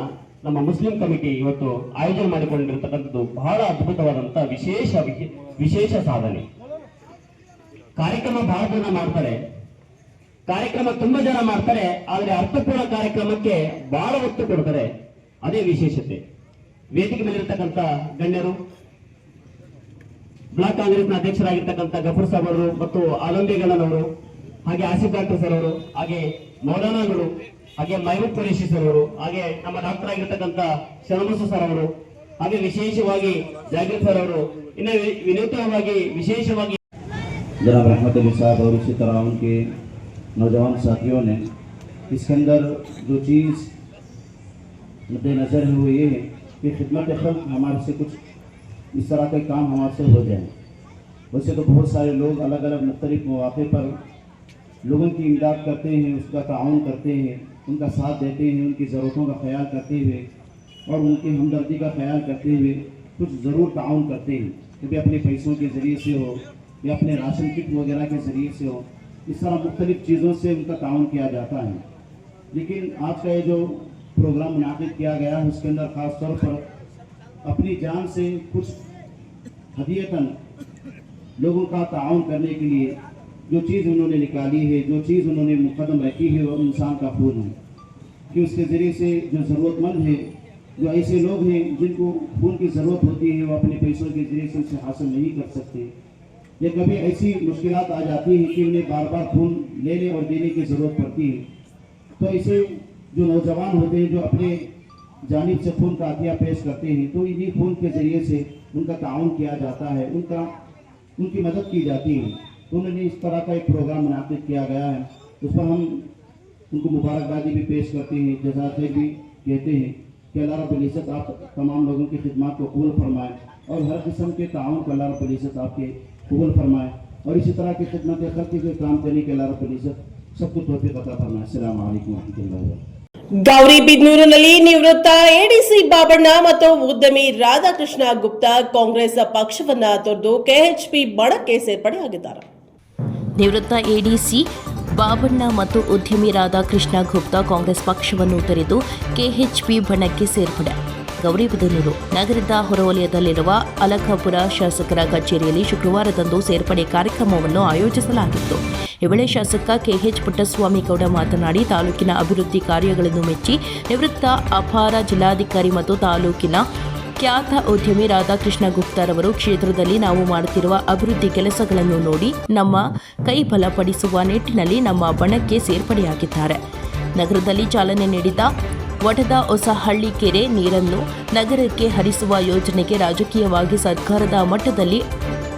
ನಮ್ಮ ಮುಸ್ಲಿಂ ಕಮಿಟಿ ಇವತ್ತು ಆಯೋಜನೆ ಮಾಡಿಕೊಂಡಿರ್ತಕ್ಕಂಥದ್ದು ಬಹಳ ಅದ್ಭುತವಾದಂತಹ ವಿಶೇಷ ಸಾಧನೆ. ಕಾರ್ಯಕ್ರಮ ಬಹಳ ಜನ ಮಾಡ್ತಾರೆ, ಕಾರ್ಯಕ್ರಮ ತುಂಬಾ ಜನ ಮಾಡ್ತಾರೆ, ಆದರೆ ಅರ್ಥಪೂರ್ಣ ಕಾರ್ಯಕ್ರಮಕ್ಕೆ ಬಹಳ ಒತ್ತು ಕೊಡ್ತಾರೆ. ಅದೇ ವಿಶೇಷತೆ. ವೇದಿಕೆ ಮೇಲಿರ್ತಕ್ಕಂಥ ಗಣ್ಯರು, ಬ್ಲಾಕ್ ಕಾಂಗ್ರೆಸ್ನ ಅಧ್ಯಕ್ಷರಾಗಿರ್ತಕ್ಕಂಥ ಗಫೂರ್ ಸಾಬ್ ಅವರು ಮತ್ತು ಆಲಂಬೇಗಣ್ಣನವರು, ಹಾಗೆ ಆಸಿಫ್ ಡಾಕ್ಟರ್ ಸರ್ ಅವರು, ಹಾಗೆ ಮೌಲಾನಾಗಳು, ಹಾಗೆ ಮಹಬೂಬ್ ಕುರೇಶಿ ಸರ್ ಅವರು, ಹಾಗೆ ನಮ್ಮ ಡಾಕ್ಟರ್ ಆಗಿರ್ತಕ್ಕಂಥ ಶರಣಬಸವ ಸರ್ ಅವರು, ಹಾಗೆ ವಿಶೇಷವಾಗಿ ಜಾಗೃತ್ ಸರ್ ಅವರು, ಇನ್ನು ವಿನೂತನವಾಗಿ ವಿಶೇಷವಾಗಿ जनाब रहमतुल्लाह साहब और इसी तरह उनके नौजवान साथियों ने इसके अंदर जो चीज़ मद्देनज़र है वो ये है कि खिदमत खल्क़ हमारे से कुछ इस तरह के काम हमारे से हो जाए। वैसे तो बहुत सारे लोग अलग अलग मुख्तलिफ मौक़े पर लोगों की इमदाद करते हैं, उसका ताउन करते हैं, उनका साथ देते हैं, उनकी ज़रूरतों का ख्याल करते हुए और उनकी हमदर्दी का ख्याल करते हुए कुछ ज़रूर ताउन करते हैं, कभी अपने पैसों के ज़रिए से हो या अपने राशन किट वगैरह के ज़रिए से हो। इस तरह मुख्तलिफ़ चीज़ों से उनका ताउन किया जाता है। लेकिन आज का ये जो प्रोग्राम मुनाक़िद किया गया है उसके अंदर ख़ास तौर पर अपनी जान से कुछ हदीयतन लोगों का ताउन करने के लिए जो चीज़ उन्होंने निकाली है, जो चीज़ उन्होंने मुक़द्दम रखी है, वो इंसान का खून है कि उसके ज़रिए से जो ज़रूरतमंद है, जो ऐसे लोग हैं जिनको खून की ज़रूरत होती है, वो अपने पैसों के ज़रिए से उसे हासिल नहीं कर सकते, या कभी ऐसी मुश्किलात आ जाती है कि उन्हें बार बार खून लेने और देने की ज़रूरत पड़ती है। तो ऐसे जो नौजवान होते हैं जो अपने जानिब से खून का अतिया पेश करते हैं, तो इन्हीं खून के जरिए से उनका ताउन किया जाता है, उनकी मदद की जाती है। तो उन्होंने इस तरह का एक प्रोग्राम मुनाकिद किया गया है, उस पर हम उनको मुबारकबादी भी पेश करते हैं, जज़ाक भी कहते हैं कि अल्लाह रब्बुल इज़्ज़त आप तमाम लोगों की खिदमत को कबूल फरमाए और हर किस्म के ताउन को अल्लाह रब्बुल इज़्ज़त आपके कबूल फरमाए और इसी तरह की खिदमत खल्क़ के काम करने के अल्लाह रब्बुल इज़्ज़त सबको तौफीक अता फरमाए। अस्सलामु अलैकुम व रहमतुल्लाहि व बरकातुहू। ಗೌರಿಬಿದನೂರಿನಲ್ಲಿ ನಿವೃತ್ತ ಎಡಿಸಿ ಬಾಬಣ್ಣ ಮತ್ತು ಉದ್ಯಮಿ ರಾಧಾಕೃಷ್ಣ ಗುಪ್ತಾ ಕಾಂಗ್ರೆಸ್ ಪಕ್ಷವನ್ನ ತೊರೆದು ಕೆಎಚ್ಪಿ ಬಣಕ್ಕೆ ಸೇರ್ಪಡೆಯಾಗಿದ್ದಾರೆ. ನಿವೃತ್ತ ಎಡಿಸಿ ಬಾಬಣ್ಣ ಮತ್ತು ಉದ್ಯಮಿ ರಾಧಾಕೃಷ್ಣ ಗುಪ್ತಾ ಕಾಂಗ್ರೆಸ್ ಪಕ್ಷವನ್ನು ತೊರೆದು ಕೆಎಚ್ಪಿ ಬಣಕ್ಕೆ ಸೇರ್ಪಡೆ. ಗೌರಿಬಿದನೂರು ನಗರದ ಹೊರವಲಯದಲ್ಲಿರುವ ಅಲಕಾಪುರ ಶಾಸಕರ ಕಚೇರಿಯಲ್ಲಿ ಶುಕ್ರವಾರದಂದು ಸೇರ್ಪಡೆ ಕಾರ್ಯಕ್ರಮವನ್ನು ಆಯೋಜಿಸಲಾಗಿತ್ತು. ಈ ವೇಳೆ ಶಾಸಕ ಕೆಎಚ್ ಪುಟ್ಟಸ್ವಾಮಿ ಗೌಡ ಮಾತನಾಡಿ, ತಾಲೂಕಿನ ಅಭಿವೃದ್ಧಿ ಕಾರ್ಯಗಳನ್ನು ಮೆಚ್ಚಿ ನಿವೃತ್ತ ಅಪಾರ ಜಿಲ್ಲಾಧಿಕಾರಿ ಮತ್ತು ತಾಲೂಕಿನ ಖ್ಯಾತ ಉದ್ಯಮಿ ರಾಧಾಕೃಷ್ಣ ಗುಪ್ತಾರವರು ಕ್ಷೇತ್ರದಲ್ಲಿ ನಾವು ಮಾಡುತ್ತಿರುವ ಅಭಿವೃದ್ಧಿ ಕೆಲಸಗಳನ್ನು ನೋಡಿ ನಮ್ಮ ಕೈ ಬಲಪಡಿಸುವ ನಿಟ್ಟಿನಲ್ಲಿ ನಮ್ಮ ಬಣಕ್ಕೆ ಸೇರ್ಪಡೆಯಾಗಿದ್ದಾರೆ. ನಗರದಲ್ಲಿ ಚಾಲನೆ ನೀಡಿದ ವಟದ ಹೊಸಹಳ್ಳಿ ಕೆರೆ ನೀರನ್ನು ನಗರಕ್ಕೆ ಹರಿಸುವ ಯೋಜನೆಗೆ ರಾಜಕೀಯವಾಗಿ ಸರ್ಕಾರದ ಮಟ್ಟದಲ್ಲಿ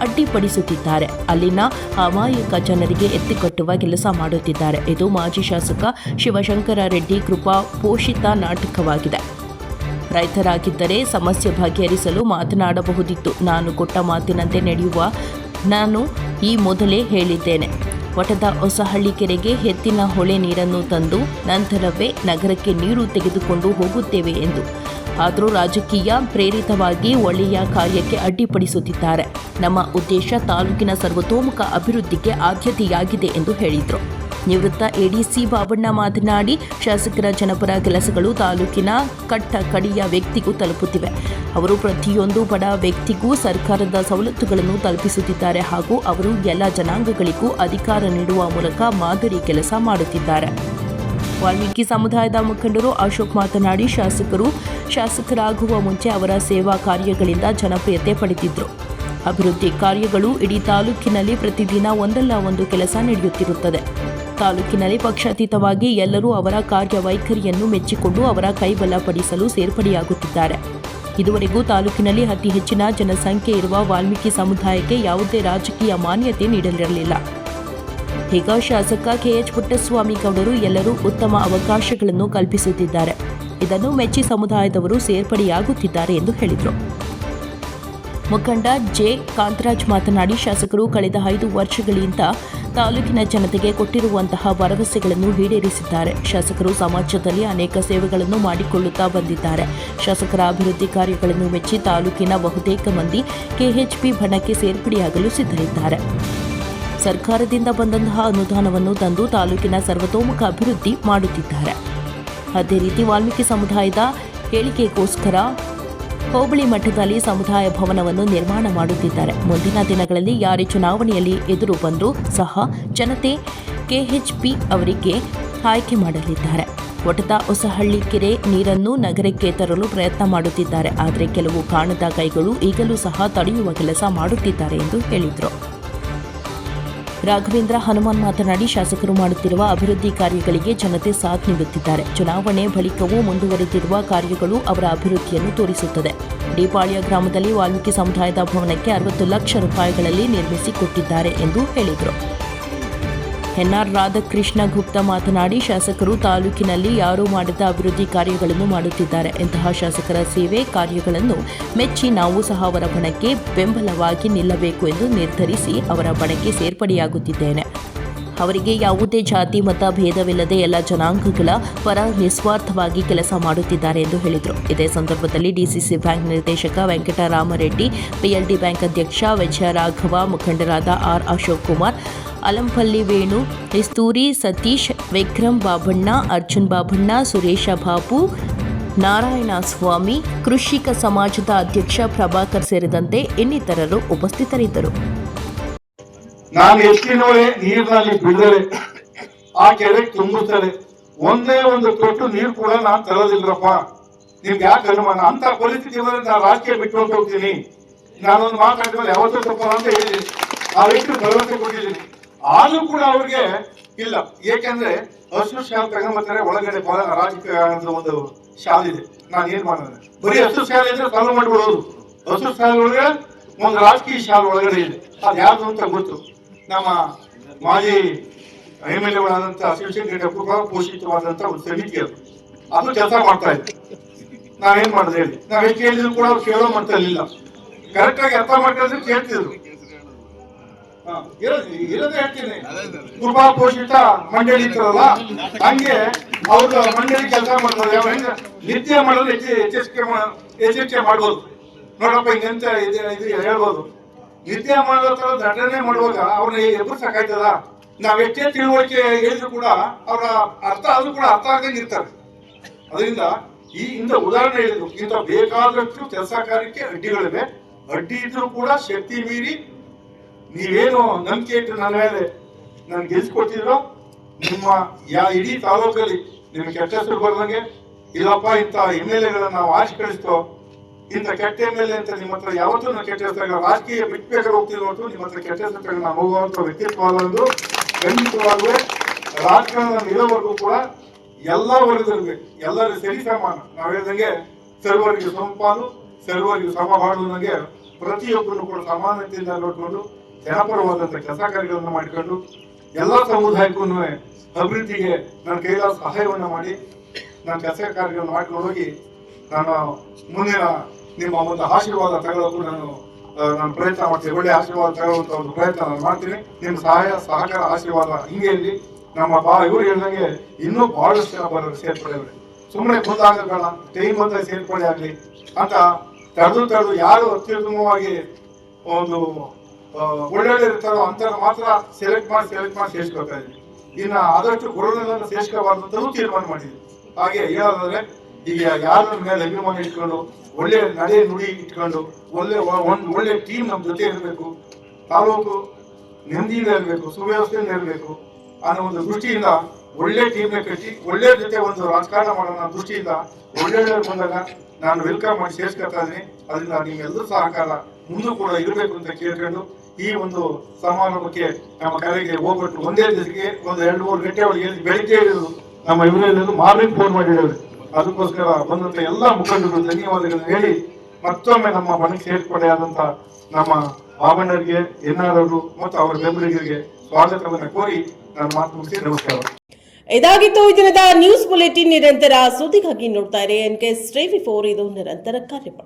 ಅಡ್ಡಿಪಡಿಸುತ್ತಿದ್ದಾರೆ. ಅಲ್ಲಿನ ಅಮಾಯಕ ಜನರಿಗೆ ಎತ್ತಿಕಟ್ಟುವ ಕೆಲಸ ಮಾಡುತ್ತಿದ್ದಾರೆ. ಇದು ಮಾಜಿ ಶಾಸಕ ಶಿವಶಂಕರ ರೆಡ್ಡಿ ಕೃಪಾ ಪೋಷಿತ ನಾಟಕವಾಗಿದೆ. ರೈತರಾಗಿದ್ದರೆ ಸಮಸ್ಯೆ ಬಗೆಹರಿಸಲು ಮಾತನಾಡಬಹುದಿತ್ತು. ನಾನು ಕೊಟ್ಟ ಮಾತಿನಂತೆ ನಡೆಯುವ ನಾನು ಈ ಮೊದಲೇ ಹೇಳಿದ್ದೇನೆ. ವಟದ ಹೊಸಹಳ್ಳಿ ಕೆರೆಗೆ ಎತ್ತಿನ ಹೊಳೆ ನೀರನ್ನು ತಂದು ನಂತರವೇ ನಗರಕ್ಕೆ ನೀರು ತೆಗೆದುಕೊಂಡು ಹೋಗುತ್ತೇವೆ ಎಂದು. ಆದರೂ ರಾಜಕೀಯ ಪ್ರೇರಿತವಾಗಿ ಒಳ್ಳೆಯ ಕಾರ್ಯಕ್ಕೆ ಅಡ್ಡಿಪಡಿಸುತ್ತಿದ್ದಾರೆ. ನಮ್ಮ ಉದ್ದೇಶ ತಾಲೂಕಿನ ಸರ್ವತೋಮುಖ ಅಭಿವೃದ್ಧಿಗೆ ಆದ್ಯತೆಯಾಗಿದೆ ಎಂದು ಹೇಳಿದರು. ನಿವೃತ್ತ ಎಡಿಸಿ ಬಾಬಣ್ಣ ಮಾತನಾಡಿ, ಶಾಸಕರ ಜನಪರ ಕೆಲಸಗಳು ತಾಲೂಕಿನ ಕಟ್ಟ ಕಡೆಯ ವ್ಯಕ್ತಿಗೂ ತಲುಪುತ್ತಿವೆ. ಅವರು ಪ್ರತಿಯೊಂದು ಬಡ ವ್ಯಕ್ತಿಗೂ ಸರ್ಕಾರದ ಸವಲತ್ತುಗಳನ್ನು ತಲುಪಿಸುತ್ತಿದ್ದಾರೆ ಹಾಗೂ ಅವರು ಎಲ್ಲ ಜನಾಂಗಗಳಿಗೂ ಅಧಿಕಾರ ನೀಡುವ ಮೂಲಕ ಮಾದರಿ ಕೆಲಸ ಮಾಡುತ್ತಿದ್ದಾರೆ. ವಾಲ್ಮೀಕಿ ಸಮುದಾಯದ ಮುಖಂಡರು ಅಶೋಕ್ ಮಾತನಾಡಿ, ಶಾಸಕರಾಗುವ ಮುಂಚೆ ಅವರ ಸೇವಾ ಕಾರ್ಯಗಳಿಂದ ಜನಪ್ರಿಯತೆ ಪಡೆದಿದ್ದರು. ಅಭಿವೃದ್ಧಿ ಕಾರ್ಯಗಳು ಇಡೀ ತಾಲೂಕಿನಲ್ಲಿ ಪ್ರತಿದಿನ ಒಂದಲ್ಲ ಒಂದು ಕೆಲಸ ನಡೆಯುತ್ತಿರುತ್ತದೆ. ತಾಲೂಕಿನಲ್ಲಿ ಪಕ್ಷಾತೀತವಾಗಿ ಎಲ್ಲರೂ ಅವರ ಕಾರ್ಯವೈಖರಿಯನ್ನು ಮೆಚ್ಚಿಕೊಂಡು ಅವರ ಕೈಬಲಪಡಿಸಲು ಸೇರ್ಪಡೆಯಾಗುತ್ತಿದ್ದಾರೆ. ಇದುವರೆಗೂ ತಾಲೂಕಿನಲ್ಲಿ ಅತಿ ಹೆಚ್ಚಿನ ಜನಸಂಖ್ಯೆ ಇರುವ ವಾಲ್ಮೀಕಿ ಸಮುದಾಯಕ್ಕೆ ಯಾವುದೇ ರಾಜಕೀಯ ಮಾನ್ಯತೆ ನೀಡಲಿರಲಿಲ್ಲ. ಈಗ ಶಾಸಕ ಕೆಎಚ್ ಪುಟ್ಟಸ್ವಾಮಿ ಗೌಡರು ಎಲ್ಲರೂ ಉತ್ತಮ ಅವಕಾಶಗಳನ್ನು ಕಲ್ಪಿಸುತ್ತಿದ್ದಾರೆ. ಇದನ್ನು ಮೆಚ್ಚಿ ಸಮುದಾಯದವರು ಸೇರ್ಪಡೆಯಾಗುತ್ತಿದ್ದಾರೆ ಎಂದು ಹೇಳಿದರು. ಮುಖಂಡ ಜೆ ಕಾಂತರಾಜ್ ಮಾತನಾಡಿ, ಶಾಸಕರು ಕಳೆದ 5 ವರ್ಷಗಳಿಂದ ತಾಲೂಕಿನ ಜನತೆಗೆ ಕೊಟ್ಟಿರುವಂತಹ ಭರವಸೆಗಳನ್ನು ಈಡೇರಿಸಿದ್ದಾರೆ. ಶಾಸಕರು ಸಮಾಜದಲ್ಲಿ ಅನೇಕ ಸೇವೆಗಳನ್ನು ಮಾಡಿಕೊಳ್ಳುತ್ತಾ ಬಂದಿದ್ದಾರೆ. ಶಾಸಕರ ಅಭಿವೃದ್ಧಿ ಕಾರ್ಯಗಳನ್ನು ಮೆಚ್ಚಿ ತಾಲೂಕಿನ ಬಹುತೇಕ ಮಂದಿ ಕೆಎಚ್ಪಿ ಬಣಕ್ಕೆ ಸೇರ್ಪಡೆಯಾಗಲು ಸಿದ್ಧರಿದ್ದಾರೆ. ಸರ್ಕಾರದಿಂದ ಬಂದಂತಹ ಅನುದಾನವನ್ನು ತಂದು ತಾಲೂಕಿನ ಸರ್ವತೋಮುಖ ಅಭಿವೃದ್ಧಿ ಮಾಡುತ್ತಿದ್ದಾರೆ. ಅದೇ ರೀತಿ ವಾಲ್ಮೀಕಿ ಸಮುದಾಯದ ಏಳಿಗೆಗೋಸ್ಕರ ಹೋಬಳಿ ಮಟ್ಟದಲ್ಲಿ ಸಮುದಾಯ ಭವನವನ್ನು ನಿರ್ಮಾಣ ಮಾಡುತ್ತಿದ್ದಾರೆ. ಮುಂದಿನ ದಿನಗಳಲ್ಲಿ ಯಾರೇ ಚುನಾವಣೆಯಲ್ಲಿ ಎದುರು ಬಂದರೂ ಸಹ ಜನತೆ ಕೆಎಚ್ಪಿ ಅವರಿಗೆ ಆಯ್ಕೆ ಮಾಡಲಿದ್ದಾರೆ. ವಟದ ಹೊಸಹಳ್ಳಿ ಕೆರೆ ನೀರನ್ನು ನಗರಕ್ಕೆ ತರಲು ಪ್ರಯತ್ನ ಮಾಡುತ್ತಿದ್ದಾರೆ. ಆದರೆ ಕೆಲವು ಕಾಣದ ಕೈಗಳು ಈಗಲೂ ಸಹ ತಡೆಯುವ ಕೆಲಸ ಮಾಡುತ್ತಿದ್ದಾರೆ ಎಂದು ಹೇಳಿದರು. ರಾಘವೇಂದ್ರ ಹನುಮಾನ್ ಮಾತನಾಡಿ, ಶಾಸಕರು ಮಾಡುತ್ತಿರುವ ಅಭಿವೃದ್ಧಿ ಕಾರ್ಯಗಳಿಗೆ ಜನತೆ ಸಾಥ್ ನೀಡುತ್ತಿದ್ದಾರೆ. ಚುನಾವಣೆ ಬಳಿಕವೂ ಮುಂದುವರೆದಿರುವ ಕಾರ್ಯಗಳು ಅವರ ಅಭಿವೃದ್ಧಿಯನ್ನು ತೋರಿಸುತ್ತದೆ. ಡಿಪಾಳ್ಯ ಗ್ರಾಮದಲ್ಲಿ ವಾಲ್ಮೀಕಿ ಸಮುದಾಯದ ಭವನಕ್ಕೆ 60 ಲಕ್ಷ ರೂಪಾಯಿಗಳಲ್ಲಿ ನಿರ್ಮಿಸಿಕೊಟ್ಟಿದ್ದಾರೆ ಎಂದು ಹೇಳಿದರು. ಎನ್ಆರ್ ರಾಧಾಕೃಷ್ಣ ಗುಪ್ತಾ ಮಾತನಾಡಿ, ಶಾಸಕರು ತಾಲೂಕಿನಲ್ಲಿ ಯಾರೂ ಮಾಡದ ಅಭಿವೃದ್ಧಿ ಕಾರ್ಯಗಳನ್ನು ಮಾಡುತ್ತಿದ್ದಾರೆ. ಇಂತಹ ಶಾಸಕರ ಸೇವೆ ಕಾರ್ಯಗಳನ್ನು ಮೆಚ್ಚಿ ನಾವು ಸಹ ಅವರ ಬಣಕ್ಕೆ ಬೆಂಬಲವಾಗಿ ನಿಲ್ಲಬೇಕು ಎಂದು ನಿರ್ಧರಿಸಿ ಅವರ ಬಣಕ್ಕೆ ಸೇರ್ಪಡೆಯಾಗುತ್ತಿದ್ದೇನೆ. ಅವರಿಗೆ ಯಾವುದೇ ಜಾತಿ ಮತ ಭೇದವಿಲ್ಲದೆ ಎಲ್ಲ ಜನಾಂಗಗಳ ಪರ ನಿಸ್ವಾರ್ಥವಾಗಿ ಕೆಲಸ ಮಾಡುತ್ತಿದ್ದಾರೆ ಎಂದು ಹೇಳಿದರು. ಇದೇ ಸಂದರ್ಭದಲ್ಲಿ ಡಿಸಿಸಿ ಬ್ಯಾಂಕ್ ನಿರ್ದೇಶಕ ವೆಂಕಟರಾಮರೆಡ್ಡಿ, ಪಿಎಲ್ಡಿ ಬ್ಯಾಂಕ್ ಅಧ್ಯಕ್ಷ ವಿಜಯರಾಘವ, ಮುಖಂಡರಾದ ಆರ್ ಅಶೋಕ್ ಕುಮಾರ್, ಅಲಂಪಲ್ಲಿ ವೇಣು, ಇಸ್ತೂರಿ ಸತೀಶ್, ವಿಕ್ರಮ್ ಬಾಬಣ್ಣ, ಅರ್ಜುನ್ ಬಾಬಣ್ಣ, ಸುರೇಶ ಬಾಬು, ನಾರಾಯಣ ಸ್ವಾಮಿ, ಕೃಷಿಕ ಸಮಾಜದ ಅಧ್ಯಕ್ಷ ಪ್ರಭಾಕರ್ ಸೇರಿದಂತೆ ಇನ್ನಿತರರು ಉಪಸ್ಥಿತರಿದ್ದರು. ನಾನು ಎಷ್ಟಿನೋಳೆ ನೀರಿನಲ್ಲಿ ಬಿಡದರೆ ಆ ಕೆರೆ ತುಂಬುತ್ತದೆ. ಒಂದೇ ಒಂದು ತೊಟ್ಟು ನೀರು ಕೂಡ ನಾನು ತರೋದಿಲ್ಲರಪ್ಪ, ನಿಮ್ಗೆ ಯಾಕೆ ಅನುಮಾನ? ಅಂತ ಪರಿಸ್ಥಿತಿ ನಾನು ರಾಜಕೀಯ ಬಿಟ್ಟು ಹೋಗ್ತೀನಿ. ನಾನೊಂದು ಮಾತಾಡಿದ್ರೆ ಯಾವತ್ತೂ ತಪ್ಪಲ್ಲ ಅಂತ ಹೇಳಿದ್ದೀನಿ. ಆ ವ್ಯಕ್ತಿ ಭರವಸೆ ಕೊಟ್ಟಿದ್ದೀನಿ. ಆದ್ರೂ ಕೂಡ ಅವ್ರಿಗೆ ಇಲ್ಲ. ಏಕೆಂದ್ರೆ ಹಸಿರು ಶಾಲೆ ತಗೊಂಡ್ಬರ್ತಾರೆ, ಒಳಗಡೆ ರಾಜಕೀಯದ ಒಂದು ಶಾಲೆ ಇದೆ. ನಾನು ಏನ್ ಮಾಡೋದು? ಬರೀ ಹಸಿರು ಶಾಲೆ ಇದ್ರೆ ಸಾಲ್ವ್ ಮಾಡ್ಬಿಡೋದು. ಹಸಿರು ಶಾಲೆ ಒಳಗೆ ಒಂದು ರಾಜಕೀಯ ಶಾಲೆ ಒಳಗಡೆ ಇದೆ, ಅದು ಯಾವುದು ಅಂತ ಗೊತ್ತು. ನಮ್ಮ ಮಾಜಿ MLA ಶಿವಶಂಕರ ಕೂಡ ಪೋಷಿತವಾದಂತ ಒಂದು ಸಮಿತಿ ಅದು ಕೆಲಸ ಮಾಡ್ತಾ ಇದೆ. ನಾವೇನ್ ಮಾಡೋದು ಹೇಳಿ? ನಾವ್ ಎಷ್ಟು ಹೇಳಿದ್ರು ಕೂಡ ಅವ್ರು ಕೇಳೋ ಮಾಡ್ತಿರ್ಲಿಲ್ಲ. ಕರೆಕ್ಟ್ ಆಗಿ ಅರ್ಥ ಮಾಡ್ಕೊಂಡ್ರೆ ಕೇಳ್ತಿದ್ರು. ಇರೋದೇ ಹೇಳ್ತೀನಿ, ಕೃಪಾ ಪೋಷಿತ ಮಂಡಳಿ ಇರ್ತಾರಲ್ಲ, ಹಂಗೆ ಅವ್ರ ಮಂಡಳಿ ಕೆಲಸ ಮಾಡ್ತಾರೆ. ನಿತ್ಯ ಮಾಡೋದು ಎಚ್ಚರಿಕೆ ಮಾಡ್ಬೋದು. ನೋಡಪ್ಪ ಹಿಂಗಂತ ಇದು ಹೇಳ್ಬೋದು. ನಿತ್ಯ ಮಾಡೋ ತರ ನಟನೆ ಮಾಡುವಾಗ ಅವ್ರನ್ನ ಎಬ್ಬರ್ಸಕ್ಕಾಯ್ತದ? ನಾವ್ ಎಷ್ಟೇ ತಿಳುವಳಿಕೆ ಹೇಳಿದ್ರು ಕೂಡ ಅವ್ರ ಅರ್ಥ ಆದ್ರೂ ಕೂಡ ಅರ್ಥ ಆಗದಂಗೆ ಇರ್ತಾರೆ. ಅದರಿಂದ ಇಂಥ ಉದಾಹರಣೆ ಹೇಳಿದ್ರು, ಇಂಥ ಬೇಕಾದಷ್ಟು ಕೆಲಸ ಕಾರ್ಯಕ್ಕೆ ಅಡ್ಡಿಗಳಿವೆ. ಅಡ್ಡಿ ಇದ್ರು ಕೂಡ ಶಕ್ತಿ ಮೀರಿ ನೀವೇನು ನಂಬಿಕೆ ಇಟ್ಟು ನನ್ನ ಮೇಲೆ ನನ್ಗೆ ಗೆಲ್ಸ್ಕೊಟ್ಟಿದ್ರು, ನಿಮ್ಮ ಇಡೀ ತಾಲೂಕಲ್ಲಿ ನಿಮ್ಗೆ ಕೆಟ್ಟ ಹೆಸರು ಬರ್ದಂಗೆ, ಇಲ್ಲಪ್ಪ ಇಂಥ MLA ನಾವು ಆಚೆ ಕಳಿಸ್ತೋ, ಇಂಥ ಕೆಟ್ಟ MLA ಅಂತ ನಿಮ್ಮ ಹತ್ರ ಯಾವತ್ತೂ ನಾವು ಕೆಟ್ಟ ಹೆಸರು ರಾಜಕೀಯ ಬಿಟ್ಬೇಕಾದ್ರೆ ಹೋಗ್ತಿದ್ರು ಹೊರತು ನಿಮ್ಮ ಹತ್ರ ಕೆಟ್ಟ ಹೆಸರು ನಾವು ಹೋಗುವಂತ ವ್ಯಕ್ತಿತ್ವವಾದೊಂದು ಖಂಡಿತವಾಗುವ ರಾಜಕಾರಣ ಇರೋವರೆಗೂ ಕೂಡ ಎಲ್ಲ ವರ್ಗದವ್ರಿಗೆ ಎಲ್ಲರೂ ಸರಿ ಸಮಾನ. ನಾವು ಹೇಳಿದಂಗೆ ಸರ್ವರಿಗೆ ಸಂಪಾಲು, ಸರ್ವರಿಗೆ ಸಮಬಾಳುವಂಗೆ ಪ್ರತಿಯೊಬ್ಬರನ್ನು ಕೂಡ ಸಮಾನತೆಯಿಂದ ನೋಡಿಕೊಂಡು ಜನಪರವಾದಂತ ಕೆಲಸ ಕಾರ್ಯಗಳನ್ನು ಮಾಡಿಕೊಂಡು ಎಲ್ಲ ಸಮುದಾಯಕ್ಕೂ ಅಭಿವೃದ್ಧಿಗೆ ನನ್ನ ಕೈಲಾದ ಸಹಾಯವನ್ನು ಮಾಡಿ ನಾನು ಕೆಲಸ ಕಾರ್ಯಗಳನ್ನು ಮಾಡ್ಕೊಂಡು ಹೋಗಿ ನಾನು ಮುಂದಿನ ನಿಮ್ಮ ಒಂದು ಆಶೀರ್ವಾದ ತಗೊಳ್ಳೋಕ್ಕೂ ನಾನು ಪ್ರಯತ್ನ ಮಾಡ್ತೀನಿ. ಒಳ್ಳೆ ಆಶೀರ್ವಾದ ತಗೊಳ್ಳುವಂತ ಒಂದು ಪ್ರಯತ್ನ ನಾನು ಮಾಡ್ತೀನಿ. ನಿಮ್ಮ ಸಹಾಯ ಸಹಕಾರ ಆಶೀರ್ವಾದ ಹಿಂಗೆ ಇರಲಿ. ನಮ್ಮ ಇವರು ಹೇಳಿದಂಗೆ ಇನ್ನೂ ಬಹಳಷ್ಟು ಜನ ಬರೋರು ಸೇರ್ಪಡೆ ಸುಮ್ಮನೆ ಮುಂದಾಗಬೇಡ, ಟೈಮ್ ಅಂತ ಸೇರ್ಪಡೆ ಆಗ್ಲಿ ಅಂತ ತಡೆದು ಯಾರು ಅತ್ಯುತ್ತಮವಾಗಿ ಒಂದು ಒಳ್ಳೊಳ್ಳೆ ಇರ್ತಾರೋ ಅಂತ ಮಾತ್ರ ಸೆಲೆಕ್ಟ್ ಮಾಡಿ ಸೇರಿಸ್ಕೊಳ್ತಾ ಇದ್ವಿ. ಇನ್ನು ಆದಷ್ಟು ಕೊರೋನಾವನ್ನು ಸೇರಿಸ್ಕೋಬಾರ್ದು ಅಂತಲೂ ತೀರ್ಮಾನ ಮಾಡಿದ್ವಿ. ಹಾಗೆ ಹೇಳೋದಾದ್ರೆ ಈಗ ಯಾರ ಮೇಲೆ ಅಭಿಮಾನ ಇಟ್ಕೊಂಡು ಒಳ್ಳೆ ನಡೆ ನುಡಿ ಇಟ್ಕೊಂಡು ಒಳ್ಳೆ ಟೀಮ್ ನಮ್ಮ ಜೊತೆ ಇರಬೇಕು, ತಾಲೂಕು ನೆಮ್ಮದಿಯಿಂದ ಇರಬೇಕು, ಸುವ್ಯವಸ್ಥೆಯಿಂದ ಇರಬೇಕು ಅನ್ನೋ ಒಂದು ದೃಷ್ಟಿಯಿಂದ ಒಳ್ಳೆ ಟೀಮ್ನ ಕಟ್ಟಿ ಒಳ್ಳೆ ಜೊತೆ ಒಂದು ರಾಜಕಾರಣ ಮಾಡೋಣ ದೃಷ್ಟಿಯಿಂದ ಒಳ್ಳೆಯ ಬಂದಾಗ ನಾನು ವೆಲ್ಕಮ್ ಮಾಡಿ ಸೇರಿಸ್ಕೊಳ್ತಾ ಇದ್ದೀನಿ. ಅದರಿಂದ ನಿಮ್ಮೆಲ್ಲರೂ ಸಹಕಾರ ಮುಂದೂ ಕೂಡ ಇರಬೇಕು ಅಂತ ಕೇಳ್ಕೊಂಡು ಈ ಒಂದು ಸಮಾರಂಭಕ್ಕೆ ನಮ್ಮ ಕರೆಗೆ ಹೋಗ್ಬಿಟ್ಟು ಒಂದೇ ದಿವಸಕ್ಕೆ ಒಂದು 2-3 ಗಂಟೆ ಒಳಗೆ ಬೆಳಿಗ್ಗೆ ಹೇಳಿದ್ರು. ನಮ್ಮ ಇವರೆಲ್ಲರೂ ಮಾರ್ನಿಂಗ್ ಫೋನ್ ಮಾಡಿರೋರು. ಅದಕ್ಕೋಸ್ಕರ ಬಂದಂತ ಎಲ್ಲ ಮುಖಂಡರು ಧನ್ಯವಾದಗಳನ್ನು ಹೇಳಿ ಮತ್ತೊಮ್ಮೆ ನಮ್ಮ ಮನೆಗೆ ಸೇರ್ಪಡೆಯಾದಂತ ನಮ್ಮ ಬಾಬಣ್ಣರಿಗೆ, NR ಅವರು ಮತ್ತು ಅವರ ಬೆಂಬಲಿಗರಿಗೆ ಸ್ವಾಗತವನ್ನು ಕೋರಿ ನಾನು ಮಾತು ಮುಗಿಸಿ ನಮಸ್ಕಾರ. ಇದಾಗಿತ್ತು ಈ ದಿನದ ನ್ಯೂಸ್ ಬುಲೆಟಿನ್. ನಿರಂತರ ಸುದ್ದಿಗಾಗಿ ನೋಡ್ತಾ ಇರಿ NK Stream 4, ಇದು ನಿರಂತರ ಕಾರ್ಯಕ್ರಮ.